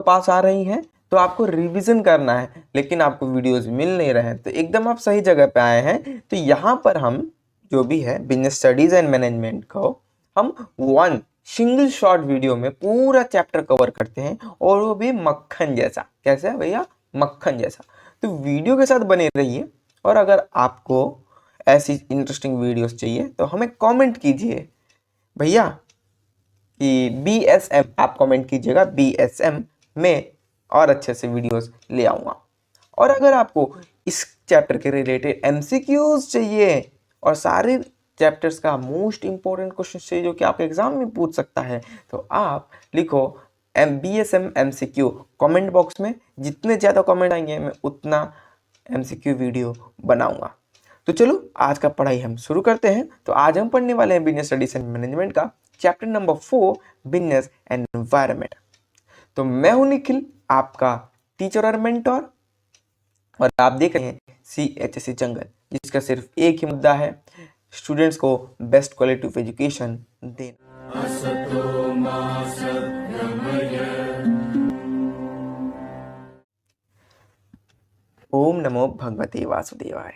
पास आ रही हैं तो आपको रिवीजन करना है, लेकिन आपको वीडियोस मिल नहीं रहे हैं, तो एकदम आप सही जगह पे आए हैं। तो यहाँ पर हम जो भी है बिजनेस स्टडीज एंड मैनेजमेंट को हम वन सिंगल शॉर्ट वीडियो में पूरा चैप्टर कवर करते हैं, और वो भी मक्खन जैसा। कैसे है भैया? मक्खन जैसा। तो वीडियो के साथ बने रहिए, और अगर आपको ऐसी इंटरेस्टिंग वीडियोस चाहिए तो हमें कमेंट कीजिए भैया कि BSM, आप कमेंट कीजिएगा BSM में और अच्छे से वीडियोस ले आऊँगा। और अगर आपको इस चैप्टर के रिलेटेड MCQs चाहिए और सारे चैप्टर्स का मोस्ट इंपॉर्टेंट क्वेश्चन चाहिए जो कि आपके एग्जाम में पूछ सकता है, तो आप लिखो BSM MCQ कमेंट बॉक्स में। जितने ज़्यादा कमेंट आएंगे मैं उतना MCQ वीडियो बनाऊंगा। तो चलो आज का पढ़ाई हम शुरू करते हैं। तो आज हम पढ़ने वाले हैं बिजनेस स्टडीज एंड मैनेजमेंट का चैप्टर नंबर 4 बिजनेस एनवायरनमेंट। तो मैं हूं निखिल, आपका टीचर और मेंटोर, और आप देख रहे हैं CHSE जंगल, जिसका सिर्फ एक ही मुद्दा है, स्टूडेंट्स को बेस्ट क्वालिटी ऑफ एजुकेशन देना। ओम नमो भगवते वासुदेवाय।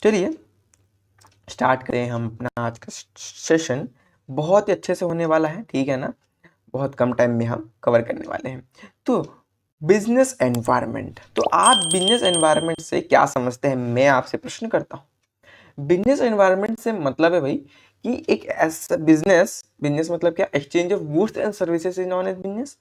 चलिए स्टार्ट करें हम अपना आज का सेशन। बहुत ही अच्छे से होने वाला है, ठीक है ना? बहुत कम टाइम में हम कवर करने वाले हैं। तो बिजनेस एनवायरनमेंट, तो आप बिजनेस एनवायरनमेंट से क्या समझते हैं, मैं आपसे प्रश्न करता हूँ। बिजनेस एनवायरनमेंट से मतलब है भाई कि एक ऐसा बिजनेस मतलब क्या? Exchange of goods and services is known as business.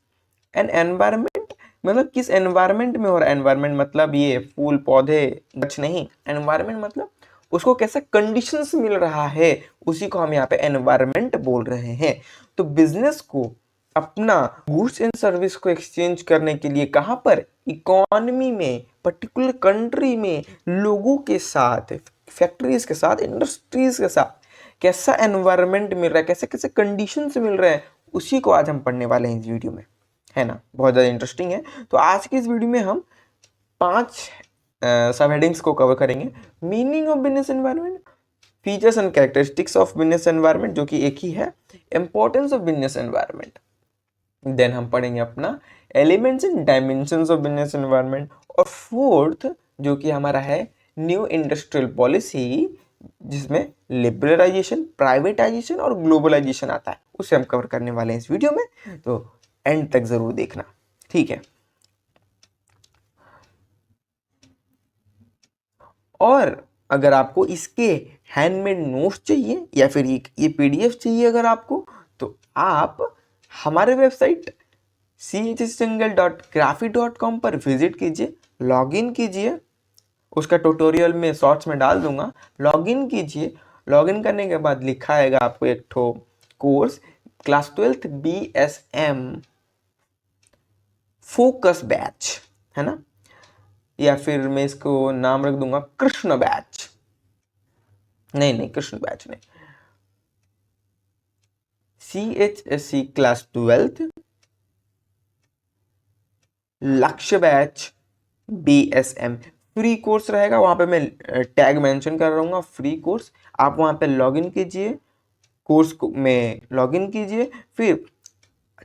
And environment मतलब किस एनवायरनमेंट में हो रहा है। एनवायरनमेंट मतलब ये फूल पौधे गछ नहीं, एनवायरनमेंट मतलब उसको कैसे कंडीशंस मिल रहा है, उसी को हम यहाँ पे एनवायरनमेंट बोल रहे हैं। तो बिजनेस को अपना गुड्स एंड सर्विस को एक्सचेंज करने के लिए कहाँ पर? इकोनॉमी में, पर्टिकुलर कंट्री में, लोगों के साथ, फैक्ट्रीज के साथ, इंडस्ट्रीज के साथ कैसा एनवायरनमेंट मिल रहा है, कैसे कैसे कंडीशंस मिल रहे हैं, उसी को आज हम पढ़ने वाले हैं इस वीडियो में, है ना? बहुत ज़्यादा इंटरेस्टिंग है। तो आज की इस वीडियो में हम 5 सब हेडिंग्स को कवर करेंगे। Meaning of business environment, features and characteristics of business environment जो कि एक ही है, importance of business environment, then हम पढ़ेंगे अपना elements and dimensions of business environment, और फोर्थ जो कि हमारा है न्यू इंडस्ट्रियल पॉलिसी, जिसमें लिबरलाइजेशन, प्राइवेटाइजेशन और ग्लोबलाइजेशन आता है, उसे हम कवर करने वाले हैं इस वीडियो में। तो एंड तक जरूर देखना, ठीक है? और अगर आपको इसके हैंडमेड नोट्स चाहिए या फिर ये PDF चाहिए अगर आपको, तो आप हमारे वेबसाइट chsjungle.graphy.com पर विजिट कीजिए, लॉगिन कीजिए। उसका ट्यूटोरियल में शॉर्ट्स में डाल दूंगा, लॉगिन कीजिए। लॉगिन करने के बाद लिखा आएगा आपको एक ठो course, class 12th BSM focus batch, है ना? या फिर मैं इसको नाम रख दूंगा कृष्ण बैच। नहीं, कृष्ण बैच नहीं, CHSE क्लास 12th लक्ष्य बैच BSM फ्री कोर्स रहेगा। वहां पे मैं टैग मेंशन कर रहा हूँ, फ्री कोर्स। आप वहां पे लॉगिन कीजिए, कोर्स में लॉगिन कीजिए, फिर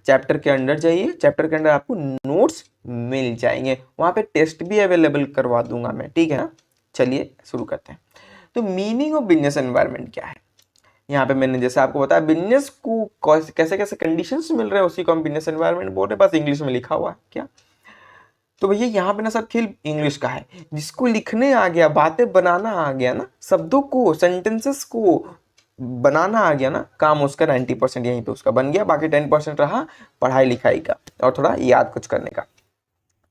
चैप्टर के अंदर जाइए, चैप्टर के अंदर आपको नोट्स मिल जाएंगे। वहां पे टेस्ट भी अवेलेबल करवा दूंगा मैं, ठीक है ना? चलिए शुरू करते हैं। तो मीनिंग ऑफ बिजनेस एनवायरनमेंट क्या है? यहाँ पे मैंने जैसे आपको बताया, बिजनेस को कैसे कैसे कंडीशंस मिल रहे हैं, उसी को हम बिजनेस एनवायरनमेंट बोल रहे हैं। बस इंग्लिश में लिखा हुआ है क्या? तो भैया यहाँ पे ना सब खेल इंग्लिश का है। जिसको लिखने आ गया, बातें बनाना आ गया ना, शब्दों को, सेंटेंसेस को बनाना आ गया ना, काम उसका 90% यहीं पे उसका बन गया। बाकी 10% रहा पढ़ाई लिखाई का और थोड़ा याद कुछ करने का।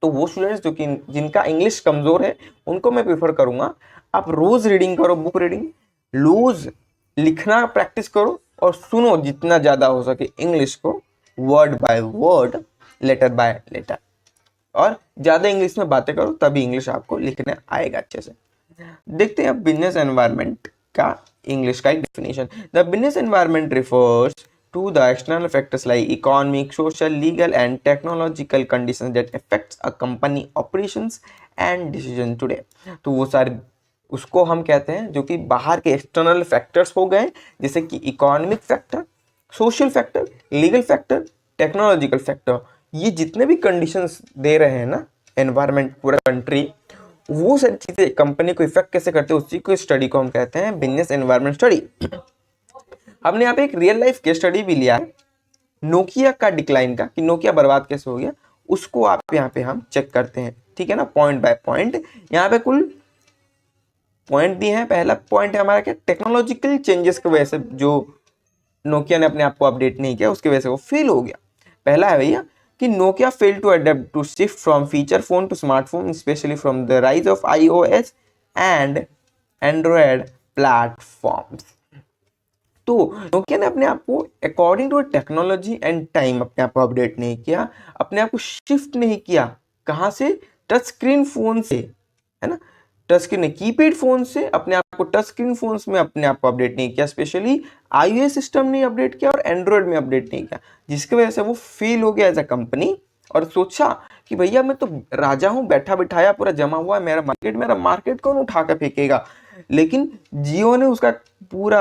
तो वो स्टूडेंट्स जो कि जिनका इंग्लिश कमजोर है, उनको मैं प्रेफर करूंगा आप रोज रीडिंग करो, बुक रीडिंग, रोज लिखना प्रैक्टिस करो, और सुनो जितना ज्यादा हो सके इंग्लिश को, word by word, letter by letter, और ज्यादा इंग्लिश में बातें करो, तभी इंग्लिश आपको लिखने आएगा अच्छे से। देखते हैं अब बिजनेस एनवायरनमेंट का इंग्लिश का एक definition. The business environment refers to the external factors like economic, social, legal and technological conditions that affects a company operations and decision today। तो वो सारे उसको हम कहते हैं जो कि बाहर के एक्सटर्नल फैक्टर्स हो गए, जैसे कि economic factor, social factor, legal factor, technological factor, ये जितने भी कंडीशंस दे रहे हैं ना एनवायरनमेंट पूरा कंट्री, वो सारी चीजें कंपनी को इफेक्ट कैसे करते हैं उसी को स्टडी को हम कहते हैं बिजनेस एनवायरनमेंट स्टडी। हमने यहाँ पे एक रियल लाइफ केस स्टडी भी लिया है नोकिया का डिक्लाइन का, कि नोकिया बर्बाद कैसे हो गया, उसको आप यहाँ पे हम चेक करते हैं, ठीक है ना, पॉइंट बाय पॉइंट। यहाँ पे कुल पॉइंट दिए हैं। पहला पॉइंट है हमारा क्या, टेक्नोलॉजिकल चेंजेस की वजह से जो नोकिया ने अपने आप को अपडेट नहीं किया उसकी वजह से वो फेल हो गया। पहला है भैया कि Nokia fail to adapt to shift from feature phone to smartphone specially from the rise of iOS and android platforms. तो नोकिया ने अपने आप को according to technology and time अपने आप को अपडेट नहीं किया, अपने आप को शिफ्ट नहीं किया। कहाँ से, टच स्क्रीन फोन से, है ना, टच स्क्रीन कीपैड फोन से अपने आप को टच स्क्रीन फोन्स में अपने आप को अपडेट नहीं किया, स्पेशली iOS सिस्टम ने अपडेट किया और एंड्रॉयड में अपडेट नहीं किया, जिसकी वजह से वो फेल हो गया एज अ कंपनी। और सोचा कि भैया मैं तो राजा हूँ, बैठा बिठाया पूरा जमा हुआ है मेरा मार्केट कौन उठा कर फेंकेगा। लेकिन जियो ने उसका पूरा,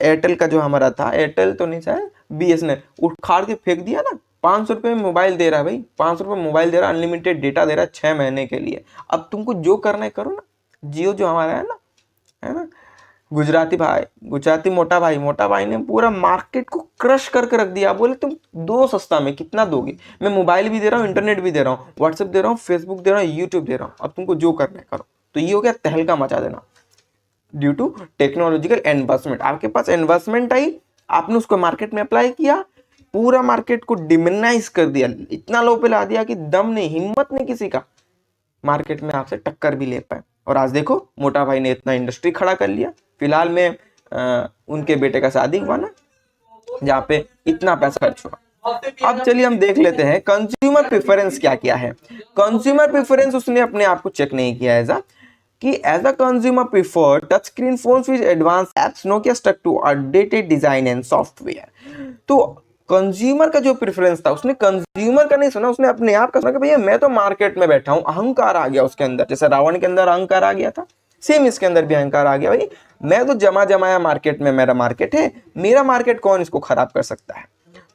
एयरटेल का जो हमारा था, एयरटेल तो नहीं था, BSNL, उखाड़ के फेंक दिया ना। 500 रुपये में मोबाइल दे रहा है भाई, 500 रुपये मोबाइल दे रहा है, अनलिमिटेड डेटा दे रहा है 6 महीने के लिए। अब तुमको जो करना है करो ना। जियो जो हमारा है ना, गुजराती मोटा भाई ने पूरा मार्केट को क्रश करके रख दिया। बोले तुम दो सस्ता में, कितना दोगे, मैं मोबाइल भी दे रहा हूँ, इंटरनेट भी दे रहा हूँ, व्हाट्सएप दे रहा हूँ, फेसबुक दे रहा हूँ, यूट्यूब दे रहा हूँ, अब तुमको जो करना है करो। तो ये हो गया तहलका मचा देना ड्यू टू टेक्नोलॉजिकल इन्वेस्टमेंट। आपके पास इन्वेस्टमेंट आई, आपने उसको मार्केट में अप्लाई किया, पूरा मार्केट को डिमोनाइज कर दिया, इतना लो पे ला दिया कि दम नहीं, हिम्मत नहीं किसी का मार्केट में आपसे टक्कर भी ले पाए। और आज देखो मोटा भाई ने इतना इंडस्ट्री खड़ा कर लिया। फिलहाल में उनके बेटे का शादी हुआ ना, जहाँ पे इतना पैसा खर्च हुआ। अब चलिए हम देख लेते हैं कंज्यूमर प्रेफरेंस क्या क्या है। कंज्यूमर प्रेफरेंस उसने अपने आप को चेक नहीं किया as a consumer prefer touch screen phones with advance apps, Nokia stuck to updated design and software. तो कंज्यूमर का जो प्रेफरेंस था, उसने कंज्यूमर का नहीं सुना, उसने अपने आप का सुना कि भैया मैं तो मार्केट में बैठा हूं। अहंकार आ गया उसके अंदर, जैसे रावण के अंदर अहंकार आ गया था, सेम इसके अंदर भी अहंकार आ गया। भाई मैं तो जमाया मार्केट में, मेरा मार्केट है, मेरा मार्केट कौन इसको खराब कर सकता है।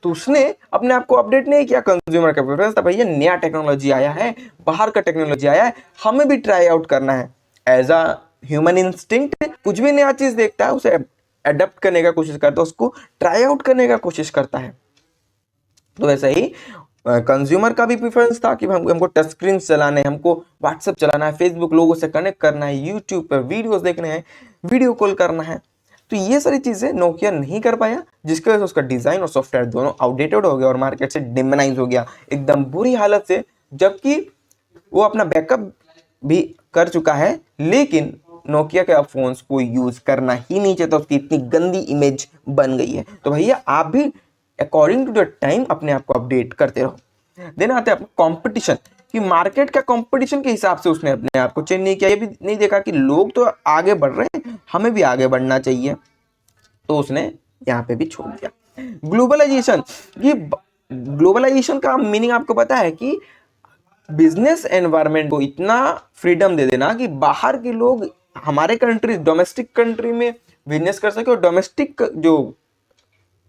तो उसने अपने आप को अपडेट नहीं किया। कंज्यूमर का प्रेफरेंस था भैया नया टेक्नोलॉजी आया है, बाहर का टेक्नोलॉजी आया है, हमें भी ट्राई आउट करना है। एज अ ह्यूमन इंस्टिंक्ट, कुछ भी नया चीज देखता है उसे अडेप्ट करने का कोशिश करता है, उसको ट्राई आउट करने का कोशिश करता है। तो वैसे ही कंज्यूमर का भी प्रेफरेंस था कि हमको टच स्क्रीन चलाने, हमको व्हाट्सएप चलाना है, फेसबुक लोगों से कनेक्ट करना है, यूट्यूब पर वीडियोस देखने हैं, वीडियो कॉल करना है। तो ये सारी चीजें नोकिया नहीं कर पाया, जिसकी वजह से उसका डिजाइन और सॉफ्टवेयर दोनों आउटडेटेड हो गया और मार्केट से डिमोनाइज हो गया एकदम बुरी हालत से। जबकि वो अपना बैकअप भी कर चुका है, लेकिन नोकिया के अब फोन्स को यूज करना ही नहीं चाहता, उसकी इतनी गंदी इमेज बन गई है। तो भैया आप भी अकॉर्डिंग टू द टाइम अपने आप को अपडेट करते रहो। देन आते हैं कंपटीशन, कि मार्केट का कंपटीशन के हिसाब से उसने अपने आप को चेंज नहीं किया। ये भी नहीं देखा कि लोग तो आगे बढ़ रहे हैं, हमें भी आगे बढ़ना चाहिए, तो उसने यहाँ पे भी छोड़ दिया। ग्लोबलाइजेशन, ये ग्लोबलाइजेशन का मीनिंग आपको पता है कि बिजनेस एनवायरनमेंट को इतना फ्रीडम दे देना कि बाहर के लोग हमारे कंट्री, डोमेस्टिक कंट्री में बिजनेस कर सके, और डोमेस्टिक जो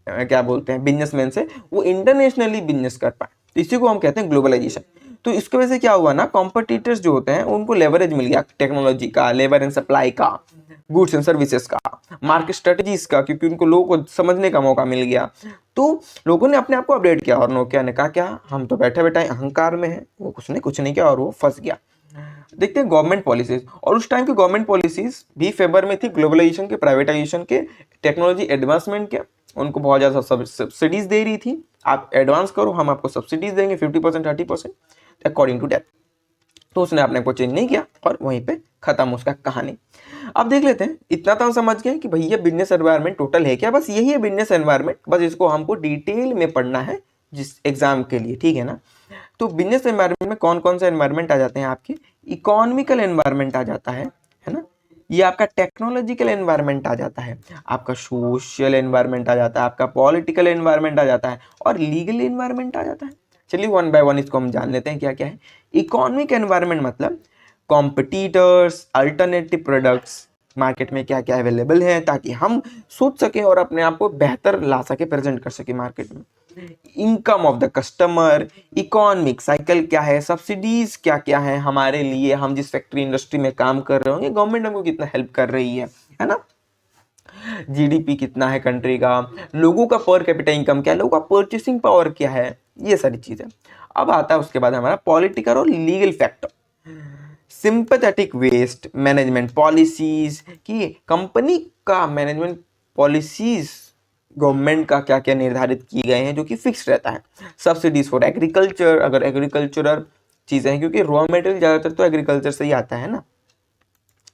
क्या बोलते हैं बिजनेसमैन से वो इंटरनेशनली बिजनेस कर पाए। तो इसी को हम कहते हैं ग्लोबलाइजेशन। तो इसकी वजह से क्या हुआ ना, कॉम्पिटिटर्स जो होते हैं उनको लेवरेज मिल गया टेक्नोलॉजी का, लेबर एंड सप्लाई का, गुड्स एंड सर्विसेज का, मार्केट स्ट्रेटजीज का, क्योंकि उनको लोगों को समझने का मौका मिल गया। तो लोगों ने अपने आप को अपडेट किया, और नोकिया ने कहा क्या हम तो बैठे बैठे अहंकार में है, वो कुछ नहीं किया और वो फंस गया। देखते हैं गवर्नमेंट पॉलिसीज, और उस टाइम की गवर्नमेंट पॉलिसीज भी फेवर में थी ग्लोबलाइजेशन के, प्राइवेटाइजेशन के, टेक्नोलॉजी एडवांसमेंट के। उनको बहुत ज़्यादा सब्सिडीज दे रही थी, आप एडवांस करो हम आपको सब्सिडीज देंगे 50% 30% अकॉर्डिंग टू दैट। तो उसने अपने को चेंज नहीं किया और वहीं पे खत्म उसका कहानी। अब देख लेते हैं, इतना तो हम समझ गए कि भैया बिजनेस एनवायरनमेंट टोटल है क्या, बस यही है बिजनेस एनवायरनमेंट, बस इसको हमको डिटेल में पढ़ना है जिस एग्जाम के लिए, ठीक है ना। तो बिजनेस एनवायरनमेंट में कौन कौन से एनवायरनमेंट आ जाते हैं आपके, इकोनॉमिकल एनवायरनमेंट आ जाता है ना, ये आपका टेक्नोलॉजिकल एनवायरनमेंट आ जाता है, आपका सोशल एनवायरनमेंट आ जाता है, आपका पॉलिटिकल एनवायरनमेंट आ जाता है, और लीगल एनवायरनमेंट आ जाता है। चलिए वन बाय वन इसको हम जान लेते हैं क्या क्या है। इकोनॉमिक एनवायरनमेंट मतलब कॉम्पिटिटर्स, अल्टरनेटिव प्रोडक्ट्स, मार्केट में क्या क्या अवेलेबल है, ताकि हम सोच सके और अपने आप को बेहतर ला सके, प्रेजेंट कर सके मार्केट में। Income of the customer, economic cycle क्या है, सब्सिडीज क्या क्या है हमारे लिए, हम जिस फैक्ट्री इंडस्ट्री में काम कर रहे होंगे गवर्नमेंट हमको कितना हेल्प कर रही है ना। जीडीपी कितना है कंट्री का, लोगों का पर कैपिटा इनकम क्या है, लोगों का परचेसिंग पावर क्या है, ये सारी चीजें। अब आता है उसके बाद हमारा पॉलिटिकल और legal factor, sympathetic waste management policies, कि कंपनी का मैनेजमेंट पॉलिसीज गवर्नमेंट का क्या क्या निर्धारित किए गए हैं जो कि फिक्स रहता है। सब्सिडीज फॉर एग्रीकल्चर, अगर एग्रीकल्चरल चीजें हैं, क्योंकि रॉ मटेरियल ज्यादातर तो एग्रीकल्चर से ही आता है ना।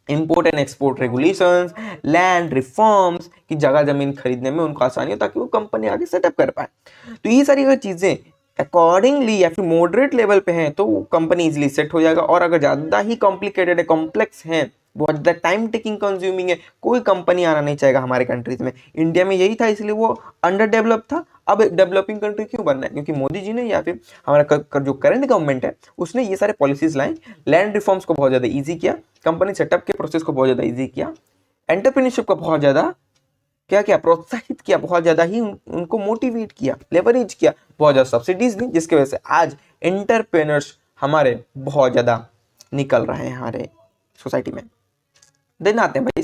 Import and export regulations, land reforms, की जगह जमीन खरीदने में उनको आसानी हो ताकि वो कंपनी आगे सेटअप कर पाए। तो ये सारी अगर चीजें अकॉर्डिंगली या फिर मॉडरेट लेवल पे हैं तो कंपनी इजिली सेट हो जाएगा। और अगर ज्यादा ही कॉम्प्लिकेटेड है, कॉम्प्लेक्स है, बहुत ज़्यादा टाइम टेकिंग कंज्यूमिंग है, कोई कंपनी आना नहीं चाहेगा हमारे कंट्रीज में। इंडिया में यही था, इसलिए वो अंडर डेवलप था। अब डेवलपिंग कंट्री क्यों बनना है? क्योंकि मोदी जी ने या फिर हमारा जो करंट गवर्नमेंट है उसने ये सारे पॉलिसीज लाए, लैंड रिफॉर्म्स को बहुत ज़्यादा ईजी किया, कंपनी सेटअप के प्रोसेस को बहुत ज़्यादा ईजी किया, एंटरप्रेन्योरशिप को बहुत ज़्यादा क्या क्या प्रोत्साहित किया, बहुत ज़्यादा ही उनको मोटिवेट किया, लेवरेज किया, बहुत ज़्यादा सब्सिडीज दी, जिसकी वजह से आज एंटरप्रेन्योर्स हमारे बहुत ज़्यादा निकल रहे हैं हमारे सोसाइटी में। देन आते हैं भाई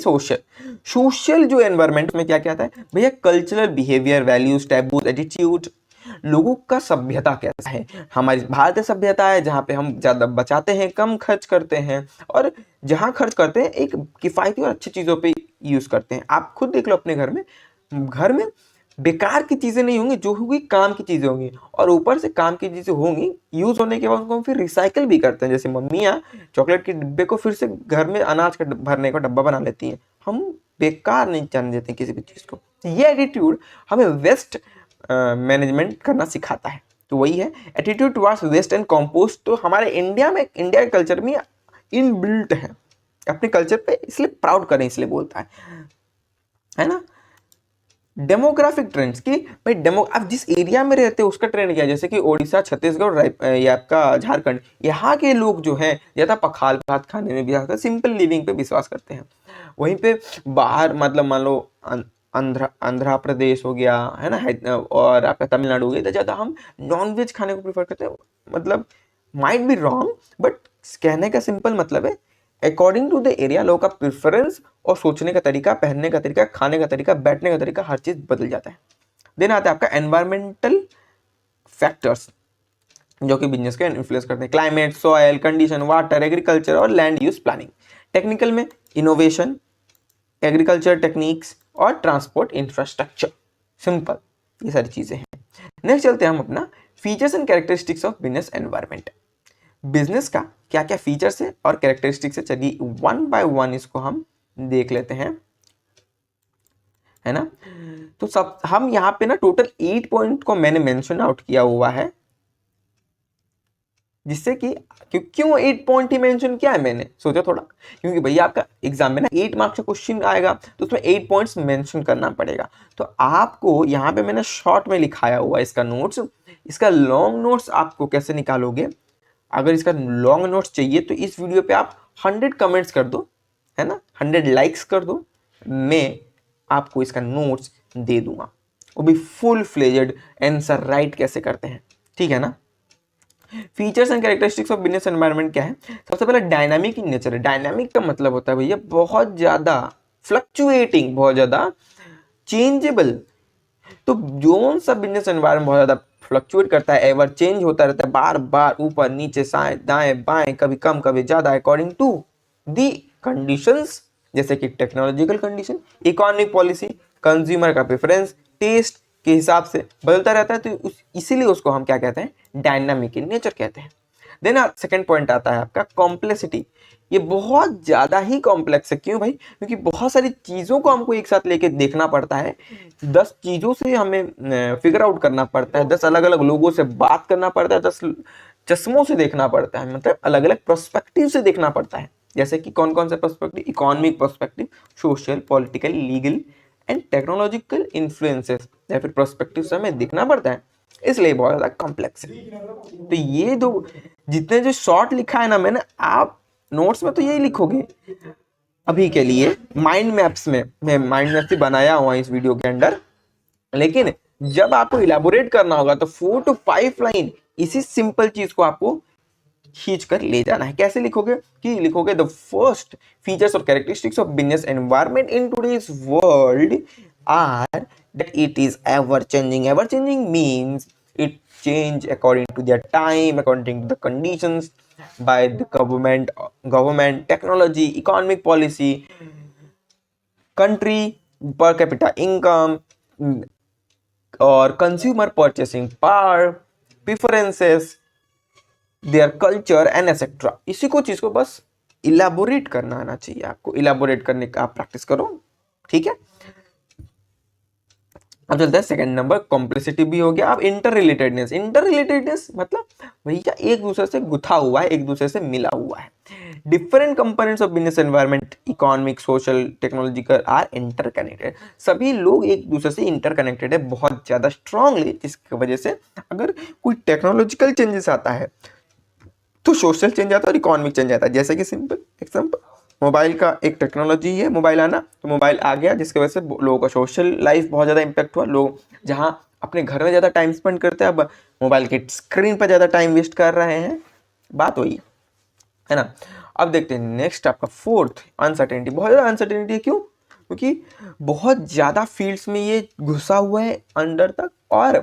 सोशल जो एनवायरनमेंट में क्या क्या आता है भैया, cultural behaviour, values, taboos, attitude, लोगों का सभ्यता कैसा है। हमारी भारतीय सभ्यता है जहाँ पे हम ज़्यादा बचाते हैं, कम खर्च करते हैं, और जहाँ खर्च करते हैं एक किफ़ायती और अच्छी चीज़ों पे यूज़ करते हैं। आप खुद देख लो अपने घर में बेकार की चीज़ें नहीं होंगी, जो होगी काम की चीज़ें होंगी, और ऊपर से काम की चीज़ें होंगी, यूज़ होने के बाद उनको हम फिर रिसाइकिल भी करते हैं। जैसे मम्मियाँ चॉकलेट के डिब्बे को फिर से घर में अनाज का भरने का डब्बा बना लेती हैं, हम बेकार नहीं जाने देते किसी भी चीज़ को। ये एटीट्यूड हमें वेस्ट मैनेजमेंट करना सिखाता है। तो वही है attitude towards waste and compost. तो हमारे इंडिया के कल्चर में इनबिल्ट है, अपने कल्चर पे इसलिए प्राउड करें, इसलिए बोलता है ना। डेमोग्राफिक ट्रेंड्स की भाई आप जिस एरिया में रहते हो उसका ट्रेंड क्या है, जैसे कि ओडिशा, छत्तीसगढ़ या आपका झारखंड, यहाँ के लोग जो हैं ज़्यादा पखाल भात खाने में भी सिंपल लिविंग पे विश्वास करते हैं। वहीं पे बाहर मतलब मान लो आंध्र प्रदेश हो गया है ना, और आपका तमिलनाडु हो गया, तो ज़्यादा हम नॉन वेज खाने को प्रीफर करते हैं। मतलब माइट बी रॉन्ग, बट कहने का सिंपल मतलब है अकॉर्डिंग टू द एरिया लोगों का प्रेफरेंस और सोचने का तरीका, पहनने का तरीका, खाने का तरीका, बैठने का तरीका, हर चीज़ बदल जाता है। देन आता है आपका एनवायरमेंटल फैक्टर्स जो कि बिजनेस को इन्फ्लुएंस करते हैं, climate, soil condition, water, agriculture और लैंड यूज प्लानिंग। टेक्निकल में इनोवेशन, एग्रीकल्चर टेक्निक्स और ट्रांसपोर्ट इंफ्रास्ट्रक्चर, सिंपल ये सारी चीज़ें हैं। नेक्स्ट चलते हैं हम अपना features and characteristics of business environment. Business का क्या क्या फीचर्स है और कैरेक्टरिस्टिक्स है, चलिए वन बाय वन इसको हम देख लेते हैं, है ना। तो सब हम यहाँ पे ना टोटल 8 पॉइंट को मैंने मेंशन आउट किया हुआ है, जिससे कि क्यों 8 पॉइंट ही मेंशन किया है मैंने, सोचा थोड़ा, क्योंकि भैया आपका एग्जाम में ना 8 मार्क्स का क्वेश्चन आएगा तो उसमें 8 पॉइंट्स मेंशन करना पड़ेगा। तो आपको यहाँ पे मैंने शॉर्ट में लिखाया हुआ इसका नोट्स। इसका लॉन्ग नोट्स आपको कैसे निकालोगे, अगर इसका लॉन्ग नोट्स चाहिए तो इस वीडियो पे आप 100 कमेंट्स कर दो, है ना, 100 लाइक्स कर दो, मैं आपको इसका नोट्स दे दूंगा, वो भी फुल फ्लेजेड आंसर राइट कैसे करते हैं, ठीक है ना। Features and characteristics of business environment क्या है, सबसे पहले डायनामिक इन नेचर है। डायनामिक का मतलब होता है भैया बहुत ज़्यादा फ्लक्चुएटिंग, बहुत ज़्यादा चेंजेबल। तो जो सा बिजनेस एनवायरनमेंट बहुत ज़्यादा फ्लक्चुएट करता है, एवर चेंज होता रहता है, बार बार ऊपर नीचे दाएं बाएं, कभी कम कभी ज़्यादा, अकॉर्डिंग टू दी कंडीशंस, जैसे कि technological condition, economic policy, consumer का प्रेफरेंस, टेस्ट के हिसाब से बदलता रहता है। तो इसीलिए उसको हम क्या कहते हैं, डायनामिक इन नेचर कहते हैं। देन सेकंड पॉइंट आता है आपका कॉम्प्लेक्सिटी। ये बहुत ज़्यादा ही कॉम्प्लेक्स है, क्यों भाई, क्योंकि बहुत सारी चीज़ों को हमको एक साथ लेके देखना पड़ता है, 10 चीज़ों से हमें फिगर आउट करना पड़ता है, 10 अलग अलग लोगों से बात करना पड़ता है, 10 चश्मों से देखना पड़ता है, मतलब अलग अलग पर्सपेक्टिव से देखना पड़ता है। जैसे कि कौन कौन से perspective, economic perspective, social, political, legal and technological influences या फिर पर्सपेक्टिव से हमें देखना पड़ता है, इसलिए बहुत ज़्यादा कॉम्प्लेक्स है। तो ये दो जितने जो शॉर्ट लिखा है ना मैंने, आप नोट्स में तो यही लिखोगे, अभी के लिए माइंड मैप्स में मैं माइंड मैप्स ही बनाया हुआ इस वीडियो के अंदर, लेकिन जब आपको इलाबोरेट करना होगा तो 4 to 5 लाइन इसी सिंपल चीज को आपको खींच कर ले जाना है। कैसे लिखोगे कि लिखोगे द फर्स्ट फीचर्स और characteristics of business environment in today's world are that it is ever changing. Ever changing means it change according to their time, according to the conditions by the government, technology, economic policy, country per capita income, और consumer purchasing power, preferences, their culture and etc। इसी को चीज को बस elaborate करना आना चाहिए आपको। इलाबोरेट करने का आप प्रैक्टिस करो, ठीक है। अब चलता है सेकंड नंबर, कॉम्प्लेक्सिटी भी हो गया। अब इंटर रिलेटेडनेस। इंटर रिलेटेडनेस मतलब भैया एक दूसरे से गुथा हुआ है, एक दूसरे से मिला हुआ है। Different components of business environment, economic, social, technological are interconnected. सभी लोग एक दूसरे से इंटरकनेक्टेड है बहुत ज्यादा स्ट्रांगली, जिसकी वजह से अगर कोई टेक्नोलॉजिकल चेंजेस आता है तो सोशल चेंज आता है और इकोनॉमिक चेंज आता है। जैसे कि सिंपल एग्जांपल, मोबाइल का एक टेक्नोलॉजी है, मोबाइल आना, तो मोबाइल आ गया जिसकी वजह से लोगों का सोशल लाइफ बहुत ज़्यादा इम्पैक्ट हुआ। लोग जहाँ अपने घर में ज़्यादा टाइम स्पेंड करते हैं, अब मोबाइल के स्क्रीन पर ज़्यादा टाइम वेस्ट कर रहे हैं। बात वही है ना। अब देखते हैं नेक्स्ट आपका फोर्थ, अनसर्टेनिटी। बहुत ज़्यादा अनसर्टेनिटी क्यों? क्योंकि बहुत ज़्यादा फील्ड्स में ये घुसा हुआ है अंदर तक, और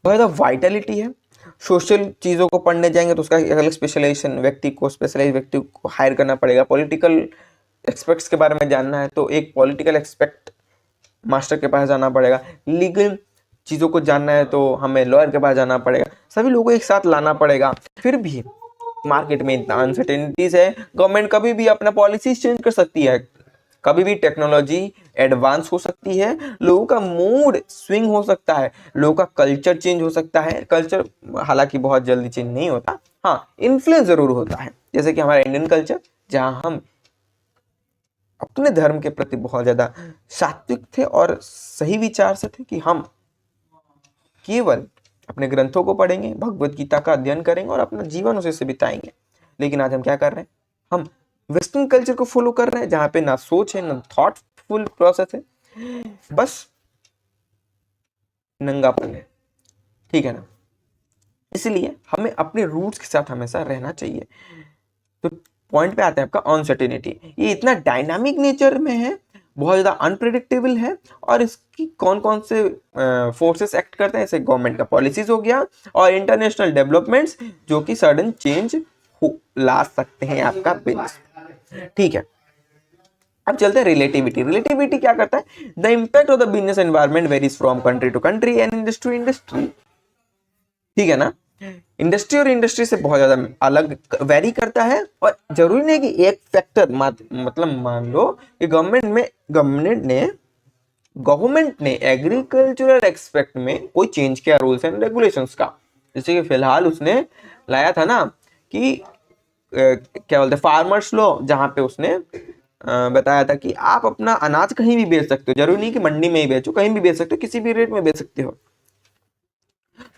बहुत ज़्यादा वाइटलिटी है। सोशल चीज़ों को पढ़ने जाएंगे तो उसका एक अलग स्पेशलाइजेशन, स्पेशलाइज व्यक्ति को हायर करना पड़ेगा। पॉलिटिकल एक्सपेक्ट्स के बारे में जानना है तो एक पॉलिटिकल एक्सपेक्ट मास्टर के पास जाना पड़ेगा। लीगल चीज़ों को जानना है तो हमें लॉयर के पास जाना पड़ेगा। सभी लोगों को एक साथ लाना पड़ेगा। फिर भी मार्केट में इतना अनसर्टेनिटीज है, गवर्नमेंट कभी भी अपना पॉलिसी चेंज कर सकती है, कभी भी टेक्नोलॉजी एडवांस हो सकती है, लोगों का मूड स्विंग हो सकता है, लोगों का कल्चर चेंज हो सकता है। कल्चर हालांकि बहुत जल्दी चेंज नहीं होता, हाँ इन्फ्लुएंस जरूर होता है। जैसे कि हमारा इंडियन कल्चर, जहां हम अपने धर्म के प्रति बहुत ज्यादा सात्विक थे और सही विचार से थे कि हम केवल अपने ग्रंथों को पढ़ेंगे, भगवत गीता का अध्ययन करेंगे और अपना जीवन उसी से बिताएंगे। लेकिन आज हम क्या कर रहे हैं? हम वेस्टर्न कल्चर को फॉलो कर रहे हैं, जहां पे ना सोच है ना थॉटफुल प्रोसेस है, बस नंगापन है, ठीक है ना। इसलिए हमें अपने रूट्स के साथ हमेशा रहना चाहिए। तो पॉइंट पे आते हैं आपका अनसर्टेनिटी। ये इतना डायनामिक नेचर में है, बहुत ज़्यादा अनप्रेडिक्टेबल है, और इसकी कौन कौन से फोर्सेस एक्ट करते हैं? जैसे गवर्नमेंट का पॉलिसीज हो गया और इंटरनेशनल डेवलपमेंट्स, जो कि सडन चेंज ला सकते हैं आपका बिजनेस, ठीक है। अब चलते हैं रिलेटिविटी। रिलेटिविटी क्या करता है? The impact of the business environment varies from country to country and industry industry, ठीक है ना। इंडस्ट्री और इंडस्ट्री से बहुत ज्यादा अलग वेरी करता है, और जरूरी नहीं कि एक फैक्टर, मतलब मान लो कि गवर्नमेंट ने एग्रीकल्चरल एक्सपेक्ट में कोई चेंज किया रूल्स एंड रेगुलेशंस का। जैसे कि फिलहाल उसने लाया था ना कि क्या बोलते हैं, फार्मर्स लॉ, जहां पे उसने बताया था कि आप अपना अनाज कहीं भी बेच सकते हो, जरूरी नहीं कि मंडी में ही बेचो, कहीं भी बेच सकते हो, किसी भी रेट में बेच सकते हो।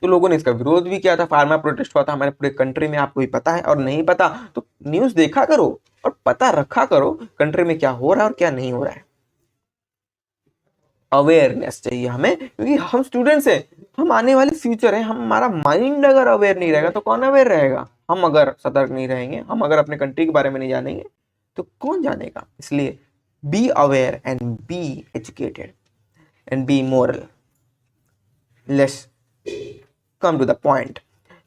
तो लोगों ने इसका विरोध भी किया था, फार्मर प्रोटेस्ट हुआ था हमारे पूरे कंट्री में, आपको भी पता है। और नहीं पता तो न्यूज देखा करो और पता रखा करो कंट्री में क्या हो रहा है और क्या नहीं हो रहा है। अवेयरनेस चाहिए हमें, क्योंकि हम स्टूडेंट्स हैं, हम आने वाले फ्यूचर है। हमारा माइंड अगर अवेयर नहीं रहेगा तो कौन अवेयर रहेगा? हम अगर सतर्क नहीं रहेंगे, हम अगर अपने कंट्री के बारे में नहीं जानेंगे तो कौन जानेगा? इसलिए be aware and be educated and be moral. Let's come to the point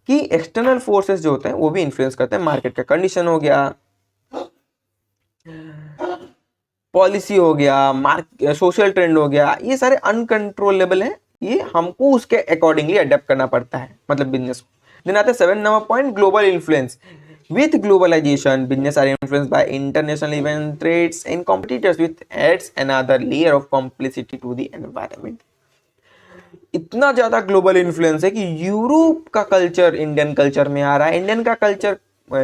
कि एक्सटर्नल फोर्सेस जो होते हैं वो भी इन्फ्लुएंस करते हैं। मार्केट का कंडीशन हो गया, पॉलिसी हो गया, सोशल ट्रेंड हो गया, ये सारे अनकंट्रोलेबल हैं, ये हमको उसके अकॉर्डिंगली अडेप्ट करना पड़ता है, मतलब बिजनेस। देन आता है 7 number point, global influence. With globalization, business are influenced by international events, trades, and competitors, which adds another layer of complexity to the environment. इतना ज्यादा ग्लोबल इन्फ्लुएंस है कि यूरोप का कल्चर इंडियन कल्चर में आ रहा है, इंडियन का culture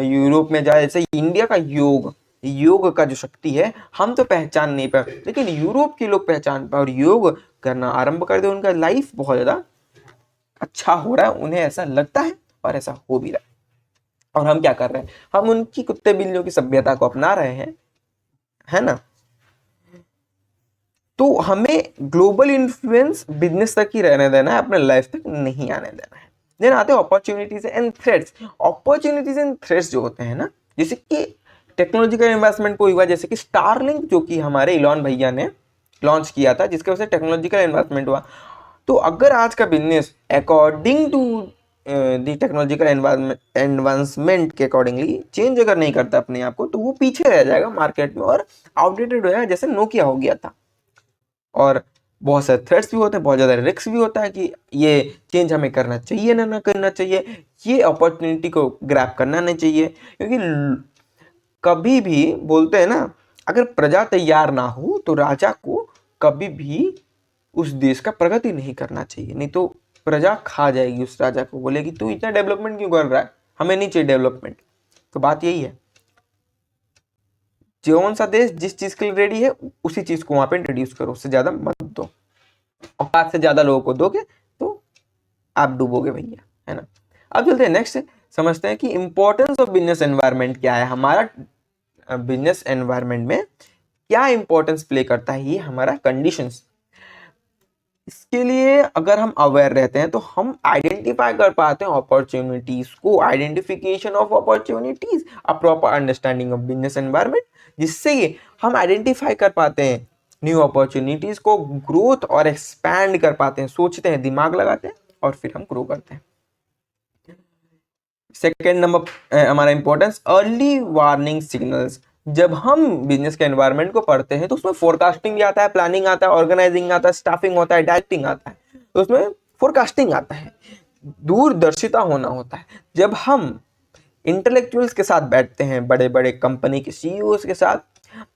Europe में जाए। जैसे इंडिया का योग का जो शक्ति है हम तो पहचान नहीं पाए, लेकिन यूरोप के लोग पहचान पाए और योग करना आरंभ कर दे। उनका लाइफ बहुत ज्यादा अच्छा हो रहा है, उन्हें ऐसा लगता है और ऐसा हो भी रहा है। और हम क्या कर रहे हैं? हम उनकी कुत्ते बिल्लियों की सभ्यता को अपना रहे हैं, है ना। तो हमें ग्लोबल इन्फ्लुएंस बिजनेस तक ही रहने देना है, अपने लाइफ तक नहीं आने देना है। देन आते हैं opportunities and threats. Opportunities and threats जो होते हैं ना, जैसे कि टेक्नोलॉजिकल इन्वेस्टमेंट को हुआ, जैसे कि स्टारलिंक जो कि हमारे इलॉन भैया ने लॉन्च किया था, जिसके वजह से टेक्नोलॉजिकल इन्वेस्टमेंट हुआ। तो अगर आज का business according to the technological advancement के अकॉर्डिंगली चेंज अगर नहीं करता अपने आप को, तो वो पीछे रह जाएगा मार्केट में और आउटडेटेड हो जाएगा, जैसे नोकिया हो गया था। और बहुत सारे थ्रेट्स भी होते हैं, बहुत ज़्यादा रिस्क भी होता है कि ये चेंज हमें करना चाहिए ना करना चाहिए, ये अपॉर्चुनिटी को ग्रैब करना नहीं चाहिए। क्योंकि कभी भी बोलते हैं ना, अगर प्रजा तैयार ना हो तो राजा को कभी भी उस देश का प्रगति नहीं करना चाहिए, नहीं तो प्रजा खा जाएगी उस राजा को, बोलेगी तू इतना डेवलपमेंट क्यों कर रहा है, हमें नहीं चाहिए डेवलपमेंट। तो बात यही है, कौन सा देश जिस चीज के लिए रेडी है उसी चीज को वहां पे इंट्रोड्यूस करो, उससे ज्यादा मत दो। औकात से ज्यादा लोगों को दोगे तो आप डूबोगे भैया, है ना। अब चलते हैं नेक्स्ट, समझते हैं कि इंपॉर्टेंस ऑफ बिजनेस एनवायरनमेंट क्या है। हमारा बिजनेस एनवायरनमेंट में क्या इंपॉर्टेंस प्ले करता है, ये हमारा कंडीशंस। इसके लिए अगर हम अवेयर रहते हैं तो हम आइडेंटिफाई कर पाते हैं अपॉर्चुनिटीज को, identification of opportunities, a proper understanding of business environment, जिससे हम आइडेंटिफाई कर पाते हैं न्यू अपॉर्चुनिटीज को, ग्रोथ और एक्सपैंड कर पाते हैं, सोचते हैं, दिमाग लगाते हैं और फिर हम ग्रो करते हैं। सेकेंड नंबर हमारा इंपॉर्टेंस, अर्ली वार्निंग सिग्नल्स। जब हम बिजनेस के एनवायरनमेंट को पढ़ते हैं तो उसमें फोरकास्टिंग भी आता है, प्लानिंग आता है, ऑर्गेनाइजिंग आता है, स्टाफिंग होता है, डायरेक्टिंग आता है, तो उसमें फोरकास्टिंग आता है, दूरदर्शिता होना होता है। जब हम इंटेलेक्चुअल्स के साथ बैठते हैं, बड़े बड़े कंपनी के सीईओज के साथ,